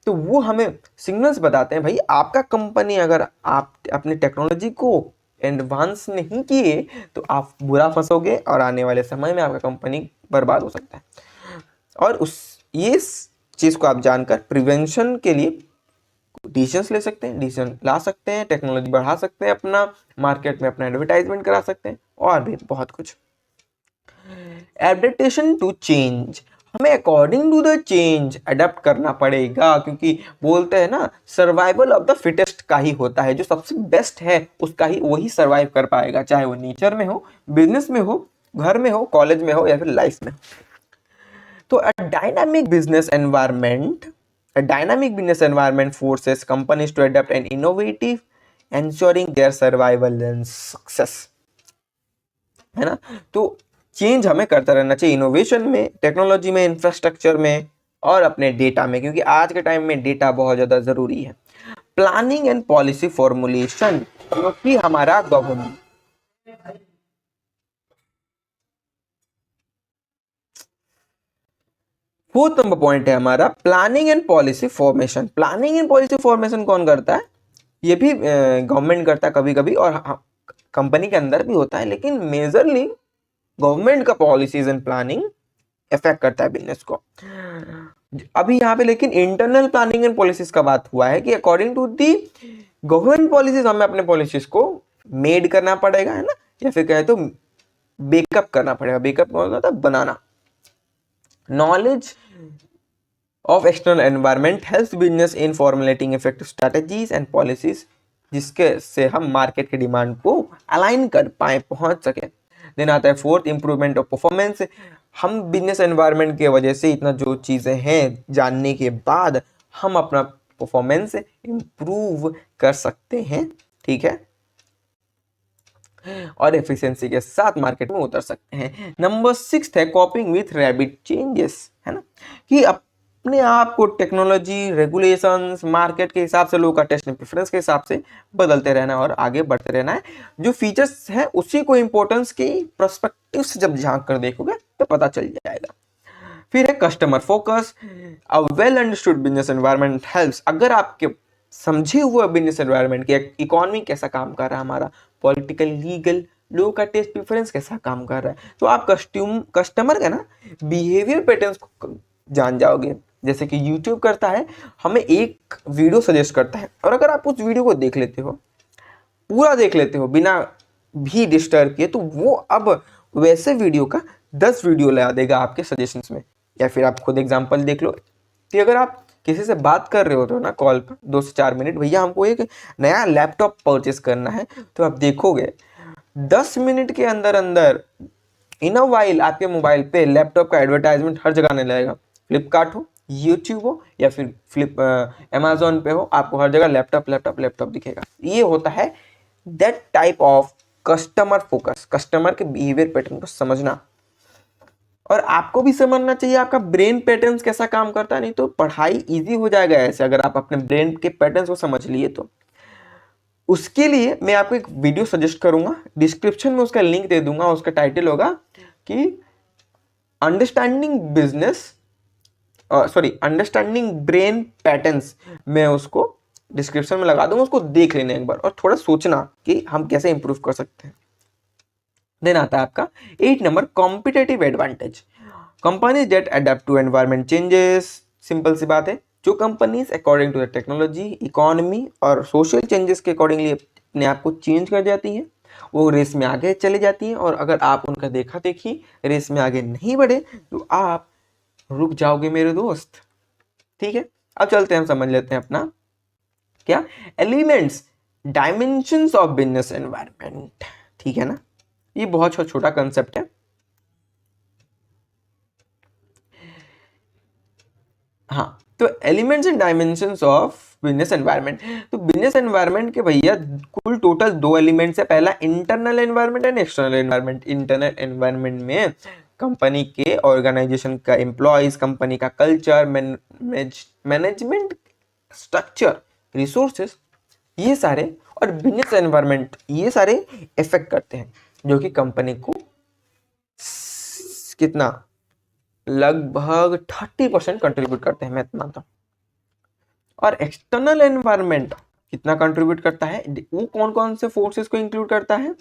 तो वो हमें सिग्नल्स बताते हैं, भाई आपका कंपनी अगर आप अपनी टेक्नोलॉजी को एडवांस नहीं किए तो आप बुरा फंसोगे और आने वाले समय में आपका कंपनी बर्बाद हो सकता है। और उस ये चीज़ को आप जानकर प्रिवेंशन के लिए डिसीजंस ले सकते हैं, डिसीजन ला सकते हैं, टेक्नोलॉजी बढ़ा सकते हैं, अपना मार्केट में अपना एडवर्टाइजमेंट करा सकते हैं और भी बहुत कुछ। एडेप्टेशन टू चेंज, हमें according to the change adapt करना पड़ेगा, क्योंकि बोलते हैं ना सर्वाइवल ऑफ द फिटेस्ट का ही होता है, जो सबसे बेस्ट है उसका ही वही सर्वाइव कर पाएगा, चाहे वो नेचर में हो, बिजनेस में हो, घर में हो, कॉलेज में हो या फिर लाइफ में। तो a dynamic business environment forces companies to adapt and innovative, ensuring their survival and success, है ना। तो चेंज हमें करता रहना चाहिए, इनोवेशन में, टेक्नोलॉजी में, इंफ्रास्ट्रक्चर में और अपने डेटा में, क्योंकि आज के टाइम में डेटा बहुत ज़्यादा ज़रूरी है। प्लानिंग एंड पॉलिसी फॉर्मुलेशन, क्योंकि हमारा गवर्नमेंट, फोर्थ नंबर पॉइंट है हमारा planning and policy formation. Planning and policy formation कौन करता है, ये भी गवर्नमेंट करता है कभी कभी, और कंपनी के अंदर भी होता है, लेकिन मेजरली गवर्नमेंट का पॉलिसीज एंड प्लानिंग इफेक्ट करता है बिजनेस को। अभी यहाँ पे लेकिन इंटरनल प्लानिंग एंड पॉलिसीज का बात हुआ है कि according to the government policies हमें अपने पॉलिसीज को मेड करना पड़ेगा, है ना, या फिर कहे तो बेकअप करना पड़ेगा। बेकअप कौन होता है, बनाना। Knowledge of external environment helps business in formulating effective strategies and policies, जिसके से हम मार्केट के डिमांड को अलाइन कर पाए, पहुंच सके। देन आता है फोर्थ, इंप्रूवमेंट ऑफ परफॉर्मेंस। हम बिजनेस एनवायरनमेंट की वजह से इतना जो चीज़ें हैं जानने के बाद हम अपना परफॉर्मेंस इंप्रूव कर सकते हैं, ठीक है, और एफिशिएंसी के साथ मार्केट में उतर सकते हैं। नंबर 6 है कॉपिंग विथ रैपिड चेंजेस, है ना, कि अपने आप को टेक्नोलॉजी, रेगुलेशंस, मार्केट के हिसाब से, लोगों का टेस्ट प्रेफरेंस के हिसाब से बदलते रहना और आगे बढ़ते रहना है। जो फीचर्स हैं उसी को इंपॉर्टेंस के पर्सपेक्टिव से जब झांक कर देखोगे तो पता चल जाएगा। फिर है customer focus. A well understood business environment helps, अगर आपके समझे हुए बिजनेस एनवायरनमेंट की इकोनॉमी कैसा काम कर रहा है, हमारा पॉलिटिकल, लीगल, लोगों का टेस्ट प्रेफरेंस कैसा काम कर रहा है, तो आप कस्टमर का ना बिहेवियर पैटर्न्स को जान जाओगे। जैसे कि YouTube करता है, हमें एक वीडियो सजेस्ट करता है, और अगर आप उस वीडियो को देख लेते हो, पूरा देख लेते हो बिना भी डिस्टर्ब किए, तो वो अब वैसे वीडियो का 10 वीडियो ला देगा आपके सजेशंस में। या फिर आप खुद एग्जांपल देख लो कि अगर आप किसी से बात कर रहे होते हो ना कॉल पर 2 से 4 मिनट, भैया हमको एक नया लैपटॉप परचेस करना है, तो आप देखोगे 10 मिनट के अंदर अंदर इन अ वाइल आपके मोबाइल पे लैपटॉप का एडवर्टाइजमेंट हर जगह आने लगेगा। फ्लिपकार्ट हो, यूट्यूब हो, या फिर अमेजोन पे हो, आपको हर जगह लैपटॉप लैपटॉप लैपटॉप दिखेगा। ये होता है that type of customer focus, customer के बिहेवियर पैटर्न को समझना। और आपको भी समझना चाहिए आपका ब्रेन पैटर्न्स कैसा काम करता है, नहीं तो पढ़ाई इजी हो जाएगा ऐसे अगर आप अपने ब्रेन के पैटर्न्स को समझ लिए तो। उसके लिए मैं आपको एक वीडियो सजेस्ट करूंगा, डिस्क्रिप्शन में उसका लिंक दे दूंगा। उसका टाइटल होगा कि understanding business, understanding brain patterns. मैं उसको डिस्क्रिप्शन में लगा दूंगा, उसको देख लेना एक बार और थोड़ा सोचना कि हम कैसे इंप्रूव कर सकते हैं। देन आता है आपका 8 number, competitive advantage. Companies that adapt to environment changes. Simple सी बात है, जो companies according to the technology, economy और सोशल चेंजेस के अकॉर्डिंगली अपने आप को चेंज कर जाती है, वो रेस में आगे चली जाती हैं। और अगर आप उनका देखा देखी रेस में आगे नहीं बढ़े तो आप रुक जाओगे मेरे दोस्त। ठीक है, अब चलते हैं, हम समझ लेते हैं अपना क्या elements, dimensions of business environment. ठीक है ना, ये बहुत छोटा कंसेप्ट है। हाँ, तो elements and dimensions of business environment. तो बिजनेस एनवायरनमेंट के भैया कुल टोटल 2 एलिमेंट्स है। पहला internal environment and external environment. Internal environment में कंपनी के ऑर्गेनाइजेशन का एम्प्लॉयज, कंपनी का कल्चर, मैनेजमेंट स्ट्रक्चर, रिसोर्सेस, ये सारे, और बिजनेस एनवायरनमेंट, ये सारे इफेक्ट करते हैं, जो कि कंपनी को कितना लगभग 30% कंट्रीब्यूट करते हैं, मैं मानता हूं। और एक्सटर्नल एनवायरनमेंट कितना कंट्रीब्यूट करता है, वो कौन कौन से फोर्सेस को इंक्लूड करता है,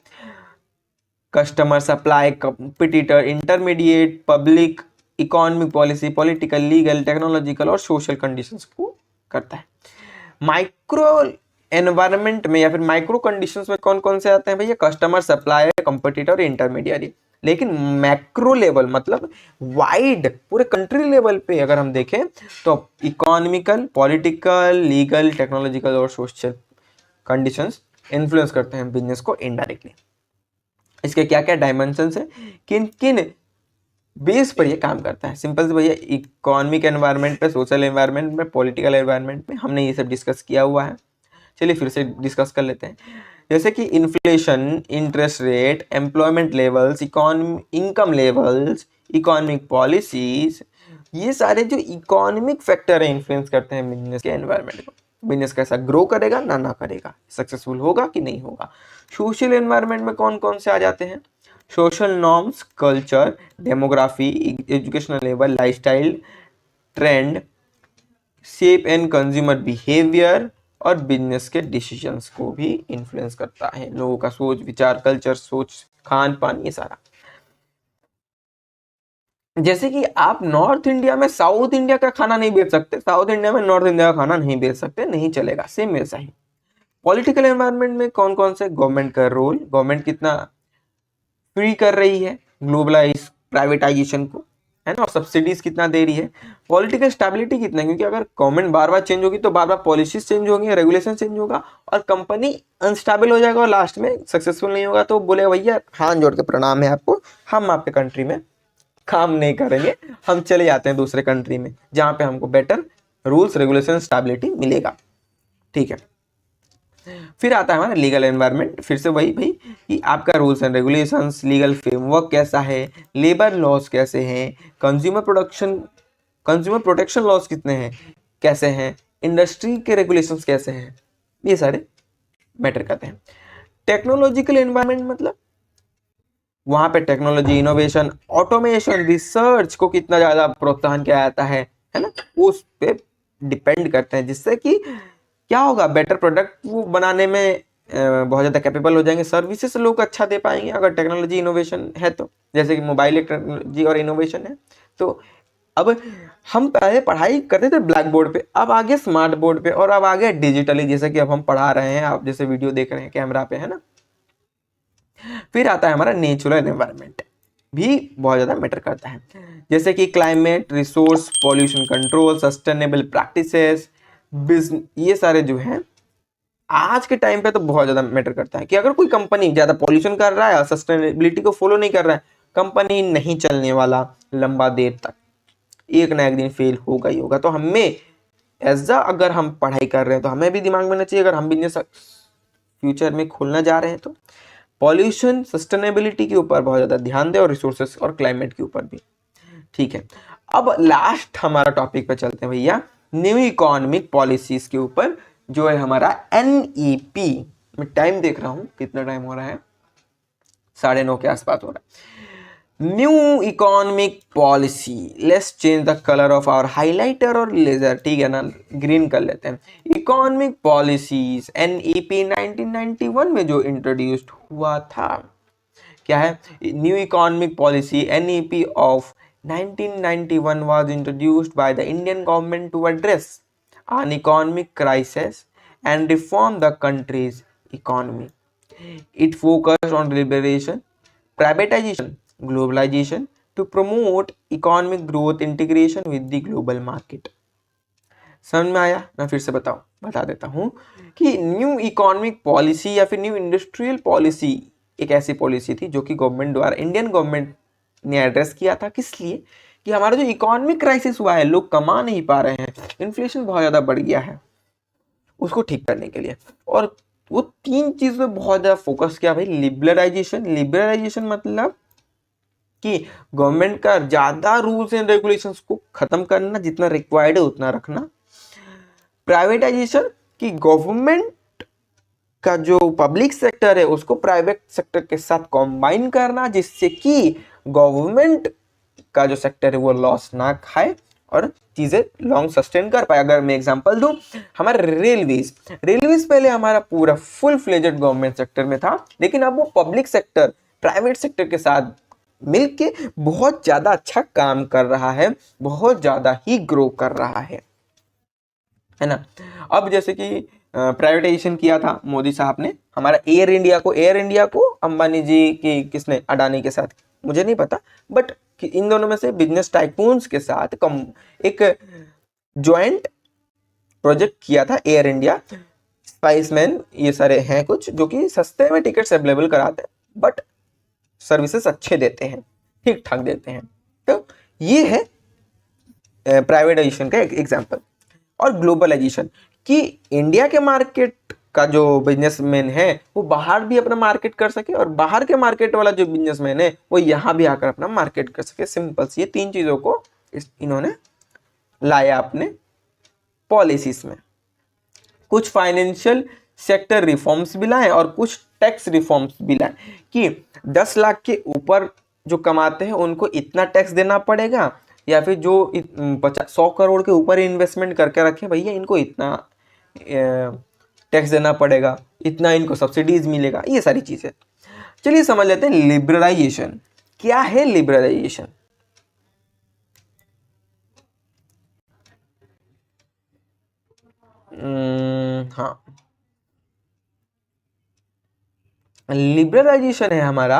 customer, supply, competitor, intermediate, public, economic policy, political, legal, technological और सोशल कंडीशंस को करता है। माइक्रो एनवायरनमेंट में या फिर माइक्रो कंडीशंस में कौन कौन से आते हैं भैया, कस्टमर, सप्लायर, कंपटीटर और इंटरमीडिएट। लेकिन मैक्रो लेवल मतलब वाइड पूरे कंट्री लेवल पे अगर हम देखें तो इकोनॉमिकल, पॉलिटिकल, लीगल, टेक्नोलॉजिकल और सोशल कंडीशंस इन्फ्लुएंस करते हैं बिजनेस को इनडायरेक्टली। इसके क्या क्या डायमेंशंस है, किन किन बेस पर ये काम करता है। सिंपल से भैया, इकोनॉमिक एनवायरनमेंट पे, सोशल एनवायरनमेंट में, पॉलिटिकल एनवायरनमेंट में, हमने ये सब डिस्कस किया हुआ है। चलिए फिर से डिस्कस कर लेते हैं। जैसे कि inflation, interest rate, employment levels, income levels, economic policies, ये सारे जो इकोनॉमिक फैक्टर है इन्फ्लुएंस करते हैं बिजनेस के एनवायरनमेंट को। बिजनेस कैसा ग्रो करेगा ना करेगा, सक्सेसफुल होगा कि नहीं होगा। सोशल एनवायरनमेंट में कौन कौन से आ जाते हैं, social norms, culture, demography, educational level, lifestyle, trend, shape and consumer behaviour, और बिजनेस के डिसीजंस को भी इन्फ्लुएंस करता है। लोगों का सोच विचार, कल्चर, सोच, खान पान, ये सारा। जैसे कि आप नॉर्थ इंडिया में साउथ इंडिया का खाना नहीं बेच सकते, साउथ इंडिया में नॉर्थ इंडिया का खाना नहीं बेच सकते, नहीं चलेगा। सेम वैसा ही पॉलिटिकल एनवायरनमेंट में कौन कौन से, गवर्नमेंट का रोल, गवर्नमेंट कितना फ्री कर रही है ग्लोबलाइज प्राइवेटाइजेशन को, है ना, और सब्सिडीज कितना दे रही है। पॉलिटिकल स्टेबिलिटी कितना है, क्योंकि अगर गवर्नमेंट बार बार चेंज होगी तो बार बार पॉलिसीज चेंज होंगी, रेगुलेशन चेंज होगा और कंपनी अनस्टेबल हो जाएगा और लास्ट में सक्सेसफुल नहीं होगा। तो बोले भैया हाथ जोड़ के प्रणाम है आपको, हम आपके कंट्री में काम नहीं करेंगे, हम चले जाते हैं दूसरे कंट्री में जहाँ पे हमको बेटर रूल्स, रेगुलेशन, स्टेबिलिटी मिलेगा। ठीक है, फिर आता है हमारा लीगल एनवायरनमेंट। फिर से वही भाई कि आपका rules and regulations, legal framework कैसा है, लेबर लॉज कैसे हैं, कंज्यूमर प्रोटेक्शन लॉज कितने हैं, कैसे हैं, इंडस्ट्री के रेगुलेशंस कैसे हैं, ये सारे मैटर करते हैं। टेक्नोलॉजिकल एनवायरनमेंट मतलब वहां पे टेक्नोलॉजी, इनोवेशन, ऑटोमेशन, रिसर्च को कितना ज्यादा प्रोत्साहन किया जाता है ना, उस पे डिपेंड करते हैं, जिससे कि क्या होगा, बेटर प्रोडक्ट वो बनाने में बहुत ज़्यादा कैपेबल हो जाएंगे, सर्विसेज लोग अच्छा दे पाएंगे अगर टेक्नोलॉजी इनोवेशन है तो। जैसे कि मोबाइल एक टेक्नोलॉजी और इनोवेशन है। तो अब हम पहले पढ़ाई करते थे ब्लैक बोर्ड पे, अब आगे स्मार्ट बोर्ड पे, और अब आगे डिजिटली, जैसे कि अब हम पढ़ा रहे हैं, आप जैसे वीडियो देख रहे हैं कैमरा पे, है ना। फिर आता है हमारा नेचुरल एनवायरनमेंट। भी बहुत ज़्यादा मैटर करता है, जैसे कि climate, resource, pollution control, sustainable practices, business, ये सारे जो हैं आज के टाइम पे तो बहुत ज़्यादा मैटर करता है कि अगर कोई कंपनी ज़्यादा पॉल्यूशन कर रहा है और सस्टेनेबिलिटी को फॉलो नहीं कर रहा है, कंपनी नहीं चलने वाला लंबा देर तक, एक ना एक दिन फेल होगा ही होगा। तो हमें अगर हम पढ़ाई कर रहे हैं तो हमें भी दिमाग में होना चाहिए, अगर हम बिजनेस फ्यूचर में खोलना जा रहे हैं तो पॉल्यूशन, सस्टेनेबिलिटी के ऊपर बहुत ज़्यादा ध्यान दें और रिसोर्सेस और क्लाइमेट के ऊपर भी। ठीक है, अब लास्ट हमारा टॉपिक पे चलते हैं भैया, न्यू इकोनॉमिक पॉलिसीज के ऊपर, जो है हमारा NEP। मैं टाइम देख रहा हूं कितना टाइम हो रहा है, 9:30 के आसपास हो रहा है। New economic policy, let's change the colour of our highlighter और लेजर, ठीक है ना, ग्रीन कर लेते हैं। इकोनॉमिक पॉलिसीज NEP 1991 में जो इंट्रोड्यूस्ड हुआ था, क्या है, new economic policy NEP of 1991 was introduced by the Indian government to address an economic crisis and reform the country's economy. It focused on liberation, privatization, globalization to promote economic growth, integration with the global market. समझ में आया? मैं फिर से बता देता हूँ कि न्यू इकोनॉमिक पॉलिसी या फिर न्यू इंडस्ट्रियल पॉलिसी एक ऐसी पॉलिसी थी जो कि गवर्नमेंट द्वारा, इंडियन गवर्नमेंट ने एड्रेस किया था। किस लिए? कि हमारा जो इकोनॉमिक क्राइसिस हुआ है, लोग कमा नहीं पा रहे हैं, इन्फ्लेशन बहुत ज़्यादा बढ़ गया है, उसको ठीक करने के लिए। और वो 3 चीज़ पे बहुत ज़्यादा फोकस किया भाई। लिबरलाइजेशन मतलब कि गवर्नमेंट का ज़्यादा रूल्स एंड रेगुलेशंस को ख़त्म करना, जितना रिक्वायर्ड है उतना रखना। प्राइवेटाइजेशन कि गवर्नमेंट का जो पब्लिक सेक्टर है उसको प्राइवेट सेक्टर के साथ कॉम्बाइन करना, जिससे कि गवर्नमेंट का जो सेक्टर है वो लॉस ना खाए और चीजें लॉन्ग सस्टेन कर पाए। अगर मैं एग्जांपल दूं, हमारा रेलवेज पहले हमारा पूरा फुल फ्लेजेड गवर्नमेंट सेक्टर में था, लेकिन अब वो पब्लिक सेक्टर, प्राइवेट सेक्टर के साथ मिलके बहुत ज्यादा अच्छा काम कर रहा है, बहुत ज्यादा ही ग्रो कर रहा है ना। अब जैसे कि प्राइवेटाइजेशन किया था मोदी साहब ने, हमारा एयर इंडिया को अंबानी जी की, किसने, अडानी के साथ, मुझे नहीं पता, बट इन दोनों में से बिजनेस टाइकून्स के साथ एक ज्वाइंट प्रोजेक्ट किया था एयर इंडिया, स्पाइसमैन, ये सारे हैं कुछ जो कि सस्ते में टिकट्स अवेलेबल कराते हैं बट सर्विसेज अच्छे देते हैं, ठीक ठाक देते हैं। तो ये है प्राइवेटाइजेशन का एक एग्जाम्पल। और ग्लोबलाइजेशन कि इंडिया के मार्केट का जो बिजनेसमैन है वो बाहर भी अपना मार्केट कर सके, और बाहर के मार्केट वाला जो बिजनेसमैन है वो यहाँ भी आकर अपना मार्केट कर सके। सिंपल सी ये 3 चीजों को इन्होंने लाया अपने पॉलिसीज में। कुछ फाइनेंशियल सेक्टर रिफॉर्म्स भी लाए और कुछ टैक्स रिफॉर्म्स भी लाए कि 10 लाख के ऊपर जो कमाते हैं उनको इतना टैक्स देना पड़ेगा, या फिर जो 100 करोड़ के ऊपर इन्वेस्टमेंट करके रखें भैया इनको इतना टैक्स देना पड़ेगा, इतना इनको सब्सिडीज मिलेगा, ये सारी चीजें। चलिए समझ लेते हैं लिबरलाइजेशन क्या है। लिबरलाइजेशन हाँ, लिबरलाइजेशन है हमारा,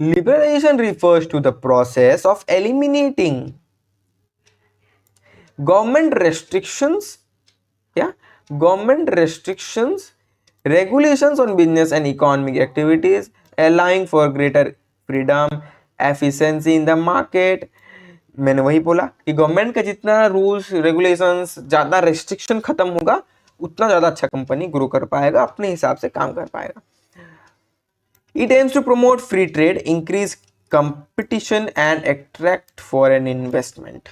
liberalisation refers to the process of eliminating government restrictions, regulations on business and economic activities, allowing for greater freedom, efficiency in the market। मैंने वही बोला कि गवर्नमेंट का जितना रूल्स रेगुलेशंस, ज्यादा रेस्ट्रिक्शन खत्म होगा उतना ज्यादा अच्छा कंपनी ग्रो कर पाएगा, अपने हिसाब से काम कर पाएगा। It aims to promote free trade, increase competition and attract foreign investment।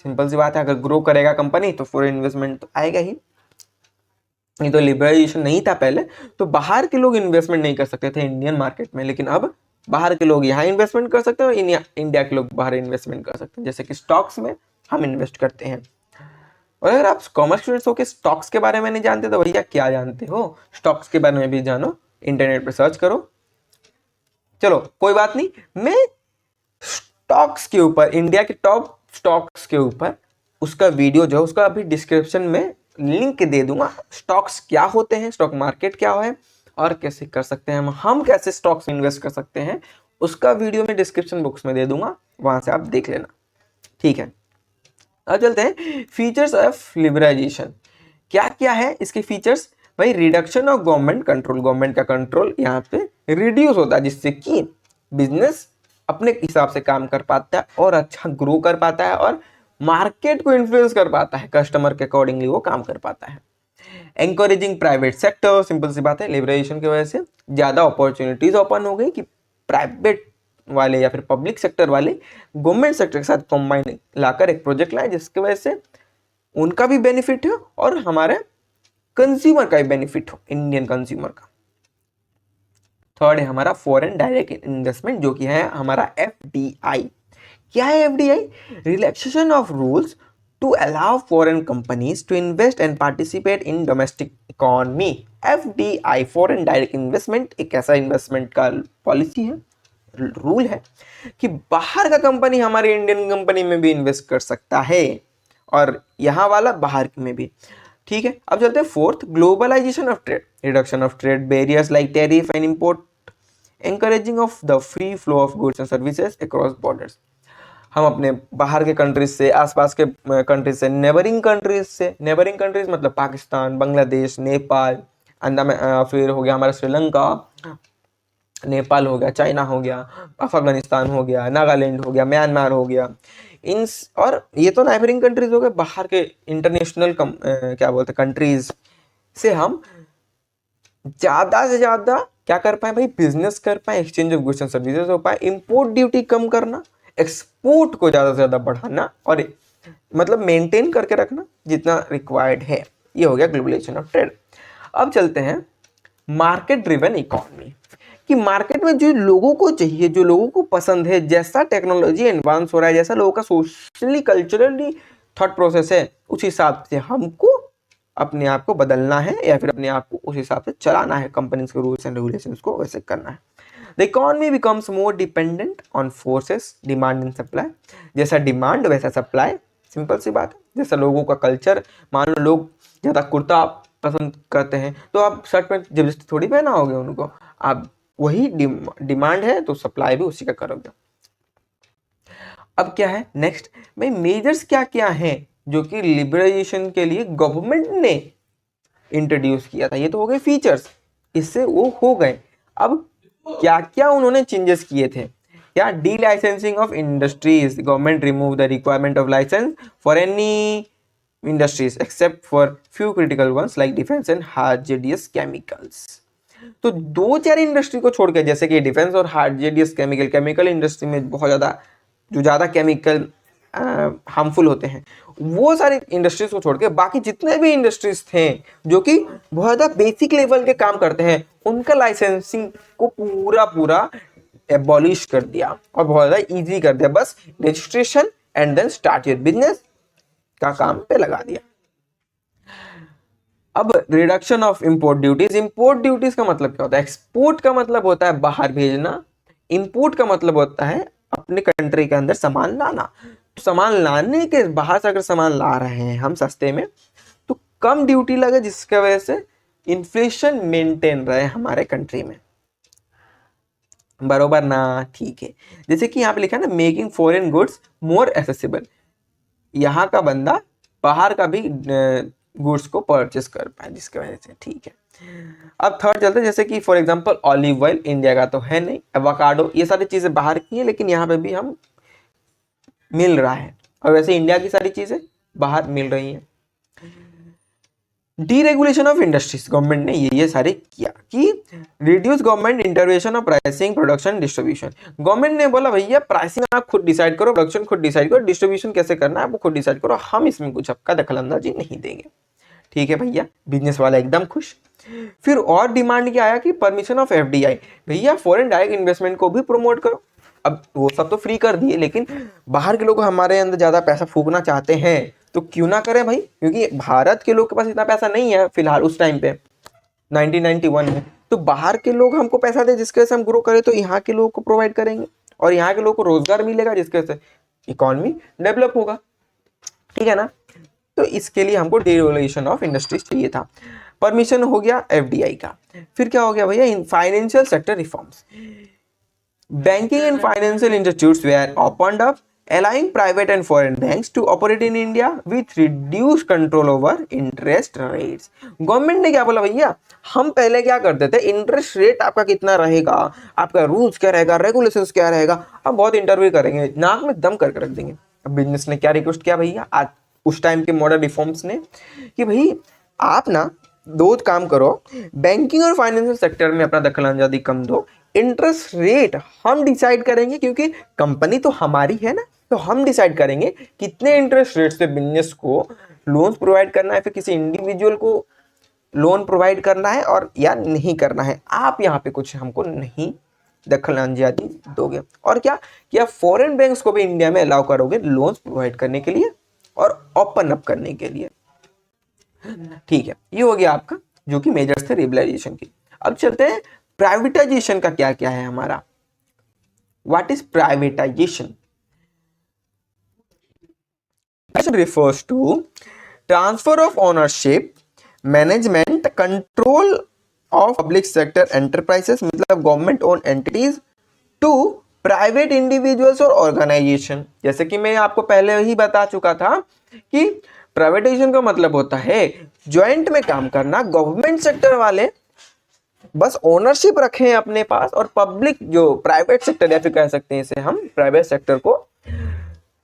Simple सी बात है, अगर ग्रो करेगा कंपनी तो फॉरेन इन्वेस्टमेंट तो आएगा ही। नहीं तो लिबरलाइजेशन नहीं था पहले तो बाहर के लोग इन्वेस्टमेंट नहीं कर सकते थे इंडियन मार्केट में, लेकिन अब बाहर के लोग यहाँ इन्वेस्टमेंट कर सकते हैं और इंडिया के लोग बाहर इन्वेस्टमेंट कर सकते हैं। जैसे कि स्टॉक्स में हम इन्वेस्ट करते हैं, और अगर आप कॉमर्स स्टूडेंट्स हो के स्टॉक्स के बारे में नहीं जानते तो भैया क्या जानते हो, स्टॉक्स के बारे में भी जानो, इंटरनेट पर सर्च करो। चलो कोई बात नहीं, मैं स्टॉक्स के ऊपर, इंडिया के टॉप स्टॉक्स के ऊपर उसका वीडियो जो है उसका अभी डिस्क्रिप्शन में लिंक दे दूंगा। स्टॉक्स क्या होते हैं, स्टॉक मार्केट क्या है और कैसे कर सकते हैं हम कैसे स्टॉक्स में इन्वेस्ट कर सकते हैं, उसका वीडियो में डिस्क्रिप्शन बॉक्स में दे दूंगा, वहां से आप देख लेना, ठीक है। अब चलते हैं फीचर्स ऑफ लिबरलाइजेशन। क्या क्या है इसके फीचर्स भाई? Reduction of government control, government का कंट्रोल यहाँ पे रिड्यूस होता है, जिससे कि बिजनेस अपने हिसाब से काम कर पाता है और अच्छा ग्रो कर पाता है और मार्केट को इन्फ्लुएंस कर पाता है, कस्टमर के अकॉर्डिंगली वो काम कर पाता है। एंकरेजिंग प्राइवेट सेक्टर, सिंपल सी बात है, लिबरलाइजेशन की वजह से ज़्यादा अपॉर्चुनिटीज ओपन हो गई कि प्राइवेट वाले या फिर पब्लिक सेक्टर वाले गवर्नमेंट सेक्टर के साथ कंबाइन लाकर एक प्रोजेक्ट लाए, जिसकी वजह से उनका भी बेनिफिट है और हमारे कंज्यूमर का भी बेनिफिट हो, इंडियन कंज्यूमर का। थर्ड है हमारा फॉरेन डायरेक्ट इन्वेस्टमेंट, जो कि है हमारा FDI। क्या है FDI? Relaxation of rules to allow foreign companies to invest and participate in domestic economy. FDI foreign direct investment एक ऐसा इन्वेस्टमेंट का पॉलिसी है, रूल है कि बाहर का कंपनी हमारे इंडियन कंपनी में भी इन्वेस्ट कर सकता है और यहाँ वाला बाहर में भी, ठीक है। अब चलते हैं fourth, globalisation of trade, reduction of trade barriers like tariff and import, encouraging of the free flow of goods and services across borders. हम अपने बाहर के कंट्रीज से, आसपास के कंट्रीज से, नेबरिंग कंट्रीज से, नेबरिंग कंट्रीज मतलब पाकिस्तान, बांग्लादेश, नेपाल, फिर हो गया हमारा श्रीलंका, नेपाल हो गया, चाइना हो गया, अफगानिस्तान हो गया, नागालैंड हो गया, म्यांमार हो गया, इन और ये तो नेबरिंग कंट्रीज हो गए। बाहर के इंटरनेशनल क्या बोलते हैं कंट्रीज से हम ज़्यादा से ज़्यादा क्या कर पाए भाई? बिजनेस कर पाए, exchange of goods and services हो पाए, इंपोर्ट ड्यूटी कम करना, एक्सपोर्ट को ज़्यादा से ज़्यादा बढ़ाना और मतलब मेंटेन करके रखना जितना रिक्वायर्ड है। ये हो गया ग्लोबलाइजेशन ऑफ ट्रेड। अब चलते हैं मार्केट ड्रिवन इकोनॉमी, कि मार्केट में जो लोगों को चाहिए, जो लोगों को पसंद है, जैसा टेक्नोलॉजी एडवांस हो रहा है, जैसा लोगों का सोशली कल्चरली थॉट प्रोसेस है, उस हिसाब से हमको अपने आप को बदलना है या फिर अपने आप को उस हिसाब से चलाना है, कंपनीज के रूल्स एंड रेगुलेशंस को वैसे करना है। The economy becomes more dependent on forces, demand and supply. जैसा डिमांड वैसा सप्लाई, सिंपल सी बात है। जैसा लोगों का कल्चर, मान लो लोग ज़्यादा कुर्ता पसंद करते हैं तो आप शर्ट पैंट जबरदस्ती थोड़ी पहनाओगे उनको, आप वही डिमांड है तो सप्लाई भी उसी का करोगे। अब क्या है नेक्स्ट भाई, मेजर्स क्या क्या हैं जो कि लिबरलाइजेशन के लिए गवर्नमेंट ने इंट्रोड्यूस किया था। ये तो हो गए फीचर्स, इससे वो हो गए। अब क्या क्या उन्होंने चेंजेस किए थे? क्या delicensing of industries, government remove the requirement of licence for any industries except for few critical ones like defence and hazardous chemicals. तो दो चार इंडस्ट्री को छोड़ के, जैसे कि डिफेंस और हार्जेडियस केमिकल इंडस्ट्री में बहुत ज़्यादा केमिकल हार्मफुल होते हैं, वो सारी इंडस्ट्रीज को छोड़ के बाकी जितने भी इंडस्ट्रीज थे जो कि बहुत ज़्यादा बेसिक लेवल के काम करते हैं, उनका लाइसेंसिंग को पूरा एबॉलिश कर दिया और बहुत ज़्यादा ईजी कर दिया। बस registration and then start your business का काम पे लगा दिया। अब reduction of import duties. Import duties का मतलब क्या होता है? एक्सपोर्ट का मतलब होता है बाहर भेजना, इंपोर्ट का मतलब होता है अपने कंट्री के अंदर सामान लाना। तो सामान लाने के, बाहर से अगर सामान ला रहे हैं हम सस्ते में तो कम ड्यूटी लगे, जिसकी वजह से इन्फ्लेशन मेंटेन रहे हमारे कंट्री में, बरोबर ना? ठीक है। जैसे कि यहाँ पे लिखा है ना, मेकिंग फॉरेन गुड्स मोर एसेसिबल, यहाँ का बंदा बाहर का भी गुड्स को परचेस कर पाए जिसकी वजह से, ठीक है। अब थर्ड चलते हैं, जैसे कि for example olive oil India का तो है नहीं, एवोकाडो, ये सारी चीज़ें बाहर की हैं लेकिन यहाँ पे भी हम मिल रहा है, और वैसे इंडिया की सारी चीज़ें बाहर मिल रही हैं। डीरेगुलेशन ऑफ इंडस्ट्रीज, गवर्नमेंट ने ये सारे किया कि reduce government intervention of pricing, production, distribution. Government ने बोला भैया प्राइसिंग आप खुद डिसाइड करो, प्रोडक्शन खुद डिसाइड करो, डिस्ट्रीब्यूशन कैसे करना है वो खुद डिसाइड करो, हम इसमें कुछ आपका दखलंदाजी नहीं देंगे। ठीक है भैया, बिजनेस वाला एकदम खुश। फिर और डिमांड क्या आया कि परमिशन ऑफ FDI, भैया फॉरेन डायरेक्ट इन्वेस्टमेंट को भी प्रमोट करो। अब वो सब तो फ्री कर दिए, लेकिन बाहर के लोग हमारे अंदर ज़्यादा पैसा फूकना चाहते हैं तो क्यों ना करें भाई, क्योंकि भारत के लोग के पास इतना पैसा नहीं है फिलहाल उस टाइम पे 1991 में, तो बाहर के लोग हमको पैसा दे जिसके वजह से हम ग्रो करें, तो यहाँ के लोगों को प्रोवाइड करेंगे और यहाँ के लोगों को रोजगार मिलेगा जिसके वजह से इकोनॉमी डेवलप होगा, ठीक है ना। तो इसके लिए हमको डीरेगुलेशन ऑफ इंडस्ट्रीज चाहिए था। परमिशन हो गया FDI का। फिर क्या हो गया भैया, financial sector reforms. Banking and financial institutes were opened up, allowing private and foreign banks to operate in India with reduced control over interest rates. Government ने क्या बोला भैया, हम पहले क्या करते थे, इंटरेस्ट रेट आपका कितना रहेगा, आपका रूल्स क्या रहेगा, रेगुलेशंस क्या रहेगा, अब बहुत इंटरव्यू करेंगे, नाक में दम करके रख देंगे। अब बिजनेस ने क्या रिक्वेस्ट किया भैया, आज उस टाइम के मॉडर्न रिफॉर्म्स ने, कि भाई आप ना दो काम करो, बैंकिंग और फाइनेंशियल सेक्टर में अपना दखल अंदाजी कम दो, इंटरेस्ट रेट हम डिसाइड करेंगे, क्योंकि कंपनी तो हमारी है ना, तो हम डिसाइड करेंगे कितने इंटरेस्ट रेट से बिजनेस को लोन प्रोवाइड करना है, फिर किसी इंडिविजुअल को लोन प्रोवाइड करना है और या नहीं करना है, आप यहाँ पे कुछ हमको नहीं दखल अंदाजी दोगे। और क्या किया, फॉरेन बैंक्स को भी इंडिया में अलाउ करोगे लोन प्रोवाइड करने के लिए और ओपन अप करने के लिए। ठीक है, ये हो गया आपका जो कि मेजर्स थे लिबरलाइजेशन की। अब चलते हैं प्राइवेटाइजेशन का क्या क्या है हमारा। What is privatisation? refers to transfer of ownership, management, control of public sector enterprises, मतलब government own entities, to private individuals और ऑर्गेनाइजेशन। जैसे कि मैं आपको पहले ही बता चुका था कि प्राइवेटाइजेशन का मतलब होता है ज्वाइंट में काम करना, गवर्नमेंट सेक्टर वाले बस ओनरशिप रखे हैं अपने पास, और पब्लिक जो प्राइवेट सेक्टर या फिर कह सकते हैं इसे हम प्राइवेट सेक्टर को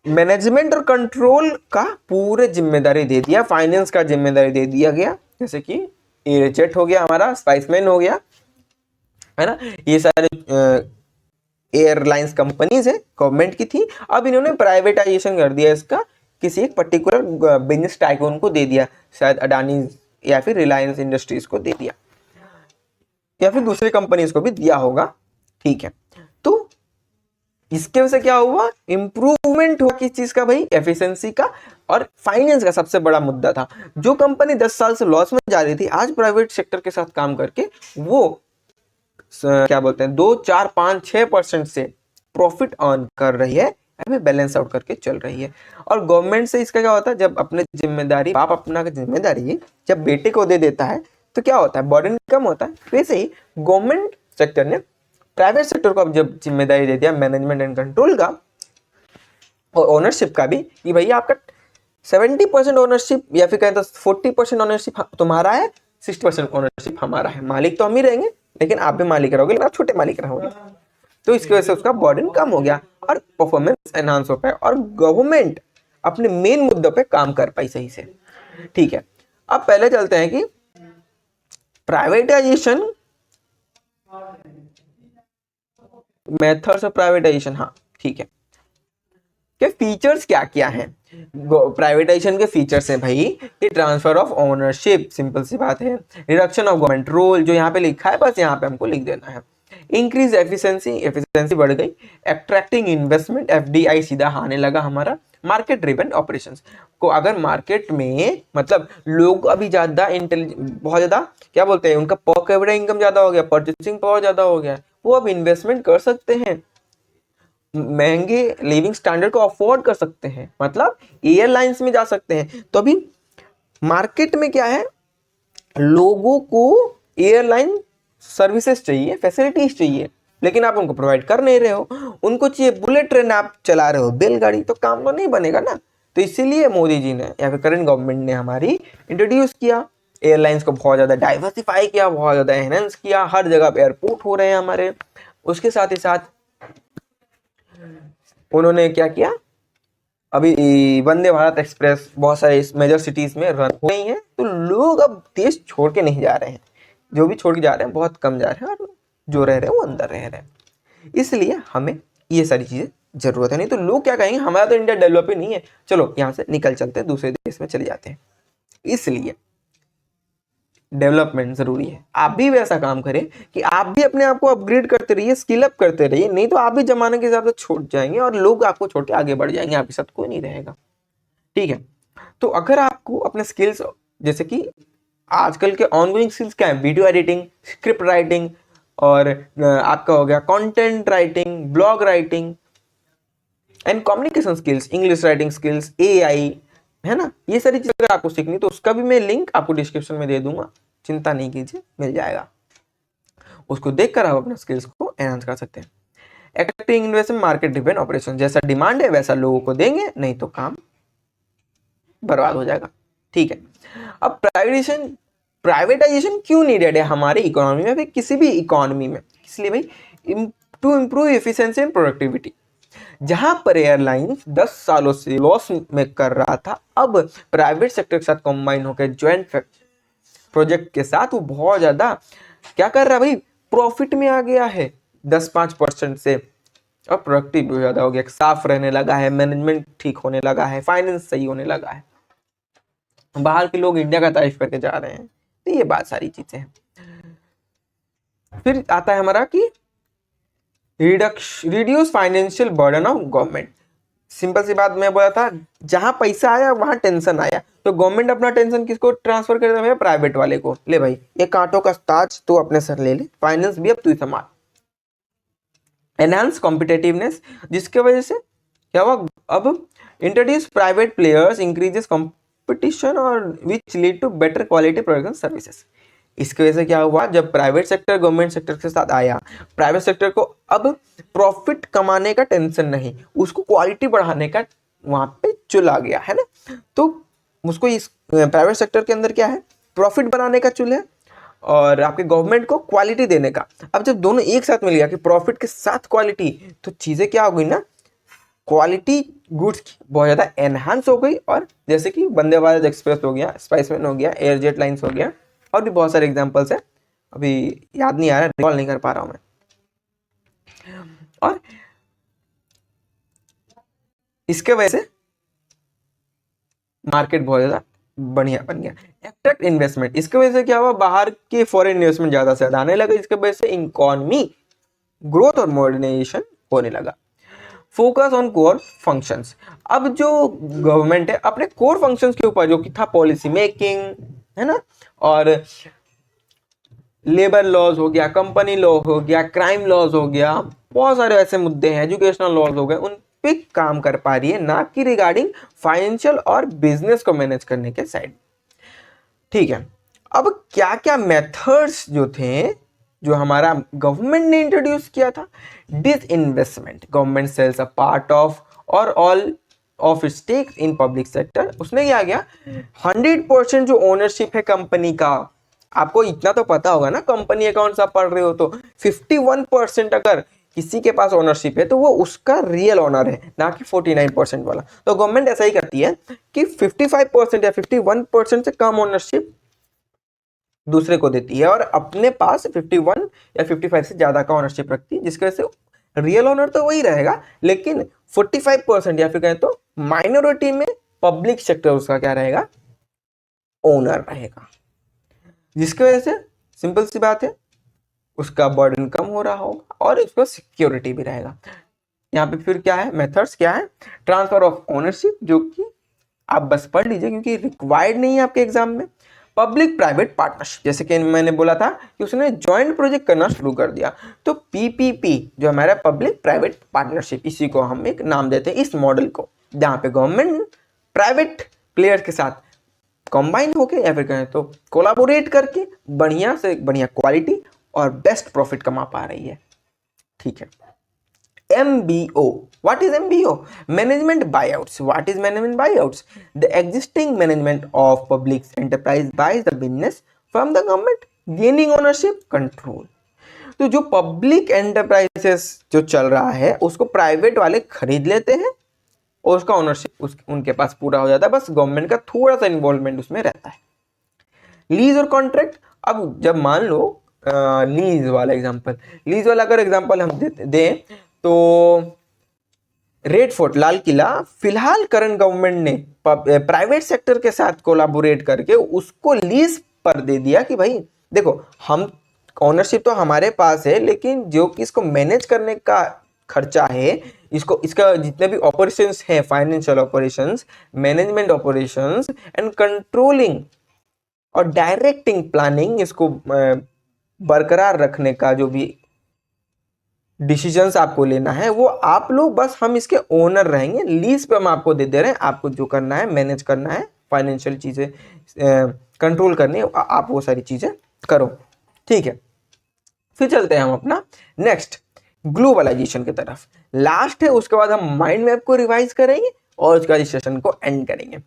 मैनेजमेंट और कंट्रोल का पूरे जिम्मेदारी दे दिया, फाइनेंस का जिम्मेदारी दे दिया गया। जैसे कि एयरजेट हो गया हमारा, स्पाइसमैन हो गया, है ना, ये सारे एयरलाइंस कंपनीज है, गवर्नमेंट की थी, अब इन्होंने प्राइवेटाइजेशन कर दिया इसका, किसी एक पर्टिकुलर बिजनेस टाइकून को दे दिया, शायद अडानी या फिर रिलायंस इंडस्ट्रीज को दे दिया, या फिर दूसरी कंपनीज को भी दिया होगा। ठीक है, तो इसके वजह से क्या हुआ, इंप्रूवमेंट हुआ किस चीज का भाई, एफिशिएंसी का और फाइनेंस का। सबसे बड़ा मुद्दा था, जो कंपनी 10 साल से लॉस में जा रही थी, आज प्राइवेट सेक्टर के साथ काम करके वो क्या बोलते हैं 2, 4, 5, 6% से प्रॉफिट अर्न कर रही है, अभी बैलेंस आउट करके चल रही है। और गवर्नमेंट से इसका क्या होता है, जब अपने जिम्मेदारी बाप अपना जिम्मेदारी जब बेटे को दे देता है तो क्या होता है, बर्डन कम होता है। वैसे ही गवर्नमेंट सेक्टर ने प्राइवेट सेक्टर को अब जब जिम्मेदारी दे दिया मैनेजमेंट एंड कंट्रोल का और ओनरशिप का भी, कि भैया आपका 70% ओनरशिप या फिर कहें तो 40% ओनरशिप तुम्हारा है, 60% ओनरशिप हमारा है, मालिक तो हम ही रहेंगे लेकिन आप भी मालिक रहोगे, लेकिन आप छोटे मालिक रहोगे। तो इसकी वजह से उसका बर्डन कम हो गया और परफॉर्मेंस एनहांस हो पाया और गवर्नमेंट अपने मेन मुद्दों पे काम कर पाई सही से। ठीक है, अब पहले चलते हैं कि प्राइवेटाइजेशन, मेथड्स ऑफ प्राइवेटाइजेशन। हाँ ठीक है, के फीचर्स क्या क्या हैं प्राइवेटाइजेशन के फीचर्स हैं भाई, ये ट्रांसफर ऑफ ओनरशिप, सिंपल सी बात है, रिडक्शन ऑफ गवर्नमेंट रोल, जो यहाँ पे लिखा है बस यहाँ पे हमको लिख देना है, इंक्रीज एफिशिएंसी, एफिशिएंसी बढ़ गई, अट्रैक्टिंग इन्वेस्टमेंट, एफडीआई सीधा आने लगा हमारा, मार्केट ड्रिवन ऑपरेशंस को, अगर मार्केट में मतलब लोग अभी ज्यादा बहुत ज्यादा क्या बोलते हैं, उनका पर कैपिटा इनकम ज्यादा हो गया, परचेसिंग पावर ज्यादा हो गया, वो अब इन्वेस्टमेंट कर सकते हैं, महंगे लिविंग स्टैंडर्ड को अफोर्ड कर सकते हैं, मतलब एयरलाइंस में जा सकते हैं। तो अभी मार्केट में क्या है, लोगों को एयरलाइन सर्विसेज चाहिए, फैसिलिटीज चाहिए, लेकिन आप उनको प्रोवाइड कर नहीं रहे हो, उनको चाहिए बुलेट ट्रेन, आप चला रहे हो बैलगाड़ी, तो काम तो नहीं बनेगा ना। तो इसीलिए मोदी जी ने या फिर करंट गवर्नमेंट ने हमारी इंट्रोड्यूस किया, एयरलाइंस को बहुत ज़्यादा डाइवर्सिफाई किया, बहुत ज़्यादा एनहेंस किया, हर जगह पे एयरपोर्ट हो रहे हैं हमारे। उसके साथ ही साथ उन्होंने क्या किया, अभी वंदे भारत एक्सप्रेस बहुत सारे मेजर सिटीज में रन हो रही हैं, तो लोग अब देश छोड़ के नहीं जा रहे हैं, जो भी छोड़ के जा रहे हैं बहुत कम जा रहे हैं, और जो रह रहे हैं वो अंदर रह रहे हैं। इसलिए हमें ये सारी चीजें जरूरत है, नहीं तो लोग क्या कहेंगे, हमारा तो इंडिया डेवलप ही नहीं है, चलो यहाँ से निकल चलते हैं, दूसरे देश में चले जाते हैं। इसलिए डेवलपमेंट जरूरी है, आप भी वैसा काम करें कि आप भी अपने आप को अपग्रेड करते रहिए, स्किल अप करते रहिए, नहीं तो आप भी जमाने के हिसाब से छूट जाएंगे और लोग आपको छोड़ के आगे बढ़ जाएंगे, आपके साथ कोई नहीं रहेगा। ठीक है, तो अगर आपको अपने स्किल्स, जैसे कि आजकल के ऑनगोइंग स्किल्स क्या है, वीडियो एडिटिंग, स्क्रिप्ट राइटिंग, और आपका हो गया content writing, blog writing and communication skills, English writing skills, AI, है ना, ये सारी चीजें अगर आपको सीखनी तो उसका भी मैं लिंक आपको डिस्क्रिप्शन में दे दूंगा, चिंता नहीं कीजिए, मिल जाएगा, उसको देखकर आप अपने स्किल्स को एनहांस कर सकते हैं। Attracting investment, market driven operation, जैसा डिमांड है वैसा लोगों को देंगे, नहीं तो काम बर्बाद हो जाएगा। ठीक है, अब प्राइवेटाइजेशन क्यों नीडेड है हमारी इकोनॉमी में, किसी भी इकोनॉमी में, इसलिए भाई to improve efficiency and productivity. जहां पर एयरलाइंस 10 सालों से लॉस में कर रहा था, अब प्राइवेट सेक्टर के साथ कंबाइन होकर ज्वाइंट प्रोजेक्ट के साथ वो बहुत ज्यादा क्या कर रहा है भाई, प्रॉफिट में आ गया है 10-5% से, और प्रोडक्टिव भी ज्यादा हो गया, साफ रहने लगा है, मैनेजमेंट ठीक होने लगा है, फाइनेंस सही होने लगा है, बाहर के लोग इंडिया का तारीफ करके जा रहे हैं। तो ये बात सारी चीजें हैं। फिर आता है हमारा कि reduce financial burden of government. Simple सी बात मैं बोला था, जहां पैसा आया वहां टेंशन आया, तो गवर्नमेंट अपना टेंशन किसको ट्रांसफर कर देता है, प्राइवेट वाले को। ले भाई ये कांटों का ताज तू अपने सर ले ले, फाइनेंस भी अब तू ही संभाल। एनहांस कॉम्पिटेटिवनेस, जिसके वजह से क्या हुआ, अब introduce private players, increases competition और which lead to better quality product and services. इसकी वजह से क्या हुआ, जब प्राइवेट सेक्टर गवर्नमेंट सेक्टर के साथ आया, प्राइवेट सेक्टर को अब प्रॉफिट कमाने का टेंशन नहीं, उसको क्वालिटी बढ़ाने का वहां पे चुल आ गया है ना। तो उसको इस प्राइवेट सेक्टर के अंदर क्या है, प्रॉफिट बनाने का चुल है, और आपके गवर्नमेंट को क्वालिटी देने का। अब जब दोनों एक साथ मिल गया कि प्रॉफिट के साथ क्वालिटी, तो चीजें क्या हो गई ना, क्वालिटी गुड्स की बहुत ज्यादा एनहांस हो गई। और जैसे कि वंदे भारत एक्सप्रेस हो गया, स्पाइसमेन हो गया, एयरजेट लाइंस हो गया, और भी बहुत सारे एग्जांपल्स है, अभी याद नहीं आ रहा, रिकॉल नहीं कर पा रहा हूं मैं। और इसके वजह से मार्केट बहुत ज्यादा बढ़िया बन गया। अट्रैक्ट इन्वेस्टमेंट, इसके वजह से क्या हुआ, बाहर के फॉरेन इन्वेस्टमेंट ज्यादा से ज्यादा आने लगे, इसके वजह से इकोनॉमी ग्रोथ और मॉडर्नाइजेशन होने लगा। फोकस ऑन कोर फंक्शंस, अब जो गवर्नमेंट है अपने कोर फंक्शंस के ऊपर, जो कि था पॉलिसी मेकिंग है ना, और लेबर लॉज हो गया, कंपनी लॉ हो गया, क्राइम लॉज हो गया, बहुत सारे ऐसे मुद्दे हैं, एजुकेशनल लॉज हो गए, उन पे काम कर पा रही है, ना कि रिगार्डिंग फाइनेंशियल और बिजनेस को मैनेज करने के साइड। ठीक है, अब क्या क्या मेथड्स जो थे, जो हमारा गवर्नमेंट ने इंट्रोड्यूस किया था, disinvestment, government sells a part of or all of stakes in public sector. उसने क्या किया, 100% जो ओनरशिप है कंपनी का, आपको इतना तो पता होगा ना, कंपनी अकाउंट्स आप पढ़ रहे हो तो 51% अगर किसी के पास ओनरशिप है तो वो उसका रियल ओनर है, ना कि 49% वाला। तो गवर्नमेंट ऐसा ही करती है कि 55% या 51% से कम ओनरशिप दूसरे को देती है, और अपने पास 51 या 55 से ज्यादा का ओनरशिप रखती है, जिसकी वजह से रियल ओनर तो वही रहेगा, लेकिन 45% या फिर कहें तो माइनॉरिटी में पब्लिक सेक्टर उसका क्या रहेगा, ओनर रहेगा, जिसकी वजह से सिंपल सी बात है उसका बर्डन कम हो रहा होगा और उसको सिक्योरिटी भी रहेगा। यहाँ पे फिर क्या है, मेथड्स क्या है, ट्रांसफर ऑफ ओनरशिप, जो कि आप बस पढ़ लीजिए क्योंकि रिक्वायर्ड नहीं है आपके एग्जाम में। पब्लिक प्राइवेट पार्टनरशिप, जैसे कि मैंने बोला था कि उसने ज्वाइंट प्रोजेक्ट करना शुरू कर दिया, तो पीपीपी जो हमारा पब्लिक प्राइवेट पार्टनरशिप, इसी को हम एक नाम देते हैं इस मॉडल को, जहाँ पे गवर्नमेंट प्राइवेट प्लेयर के साथ कंबाइन होके या फिर कहें तो कोलाबोरेट करके बढ़िया से बढ़िया क्वालिटी और बेस्ट प्रॉफिट कमा पा रही है। ठीक है, MBO, what is MBO? Management buyouts. What is management buyouts? The existing management of public enterprise buys the business from the government, gaining ownership control. तो जो पब्लिक एंटरप्राइजेस जो चल रहा है उसको प्राइवेट वाले खरीद लेते हैं और उसका ओनरशिप उनके पास पूरा हो जाता है, बस गवर्नमेंट का थोड़ा सा इन्वॉल्वमेंट उसमें रहता है। लीज और कॉन्ट्रैक्ट, अब जब मान लो लीज वाला एग्जांपल, लीज वाला अगर एग्जांपल हम दें तो रेड फोर्ट, लाल किला, फिलहाल करंट गवर्नमेंट ने प्राइवेट सेक्टर के साथ कोलाबोरेट करके उसको लीज पर दे दिया कि भाई देखो, हम ओनरशिप तो हमारे पास है, लेकिन जो कि इसको मैनेज करने का खर्चा है, इसका जितने भी ऑपरेशंस हैं, financial operations, management operations and controlling और डायरेक्टिंग प्लानिंग, इसको बरकरार रखने का जो भी डिसीजंस आपको लेना है वो आप लोग, बस हम इसके ओनर रहेंगे, लीज पे हम आपको दे दे रहे हैं, आपको जो करना है मैनेज करना है, फाइनेंशियल चीजें कंट्रोल करनी है, आप वो सारी चीजें करो। ठीक है, फिर चलते हैं हम अपना नेक्स्ट, ग्लोबलाइजेशन की तरफ। लास्ट है, उसके बाद हम माइंड मैप को रिवाइज करेंगे और उसके बाद इस सेशन को एंड करेंगे।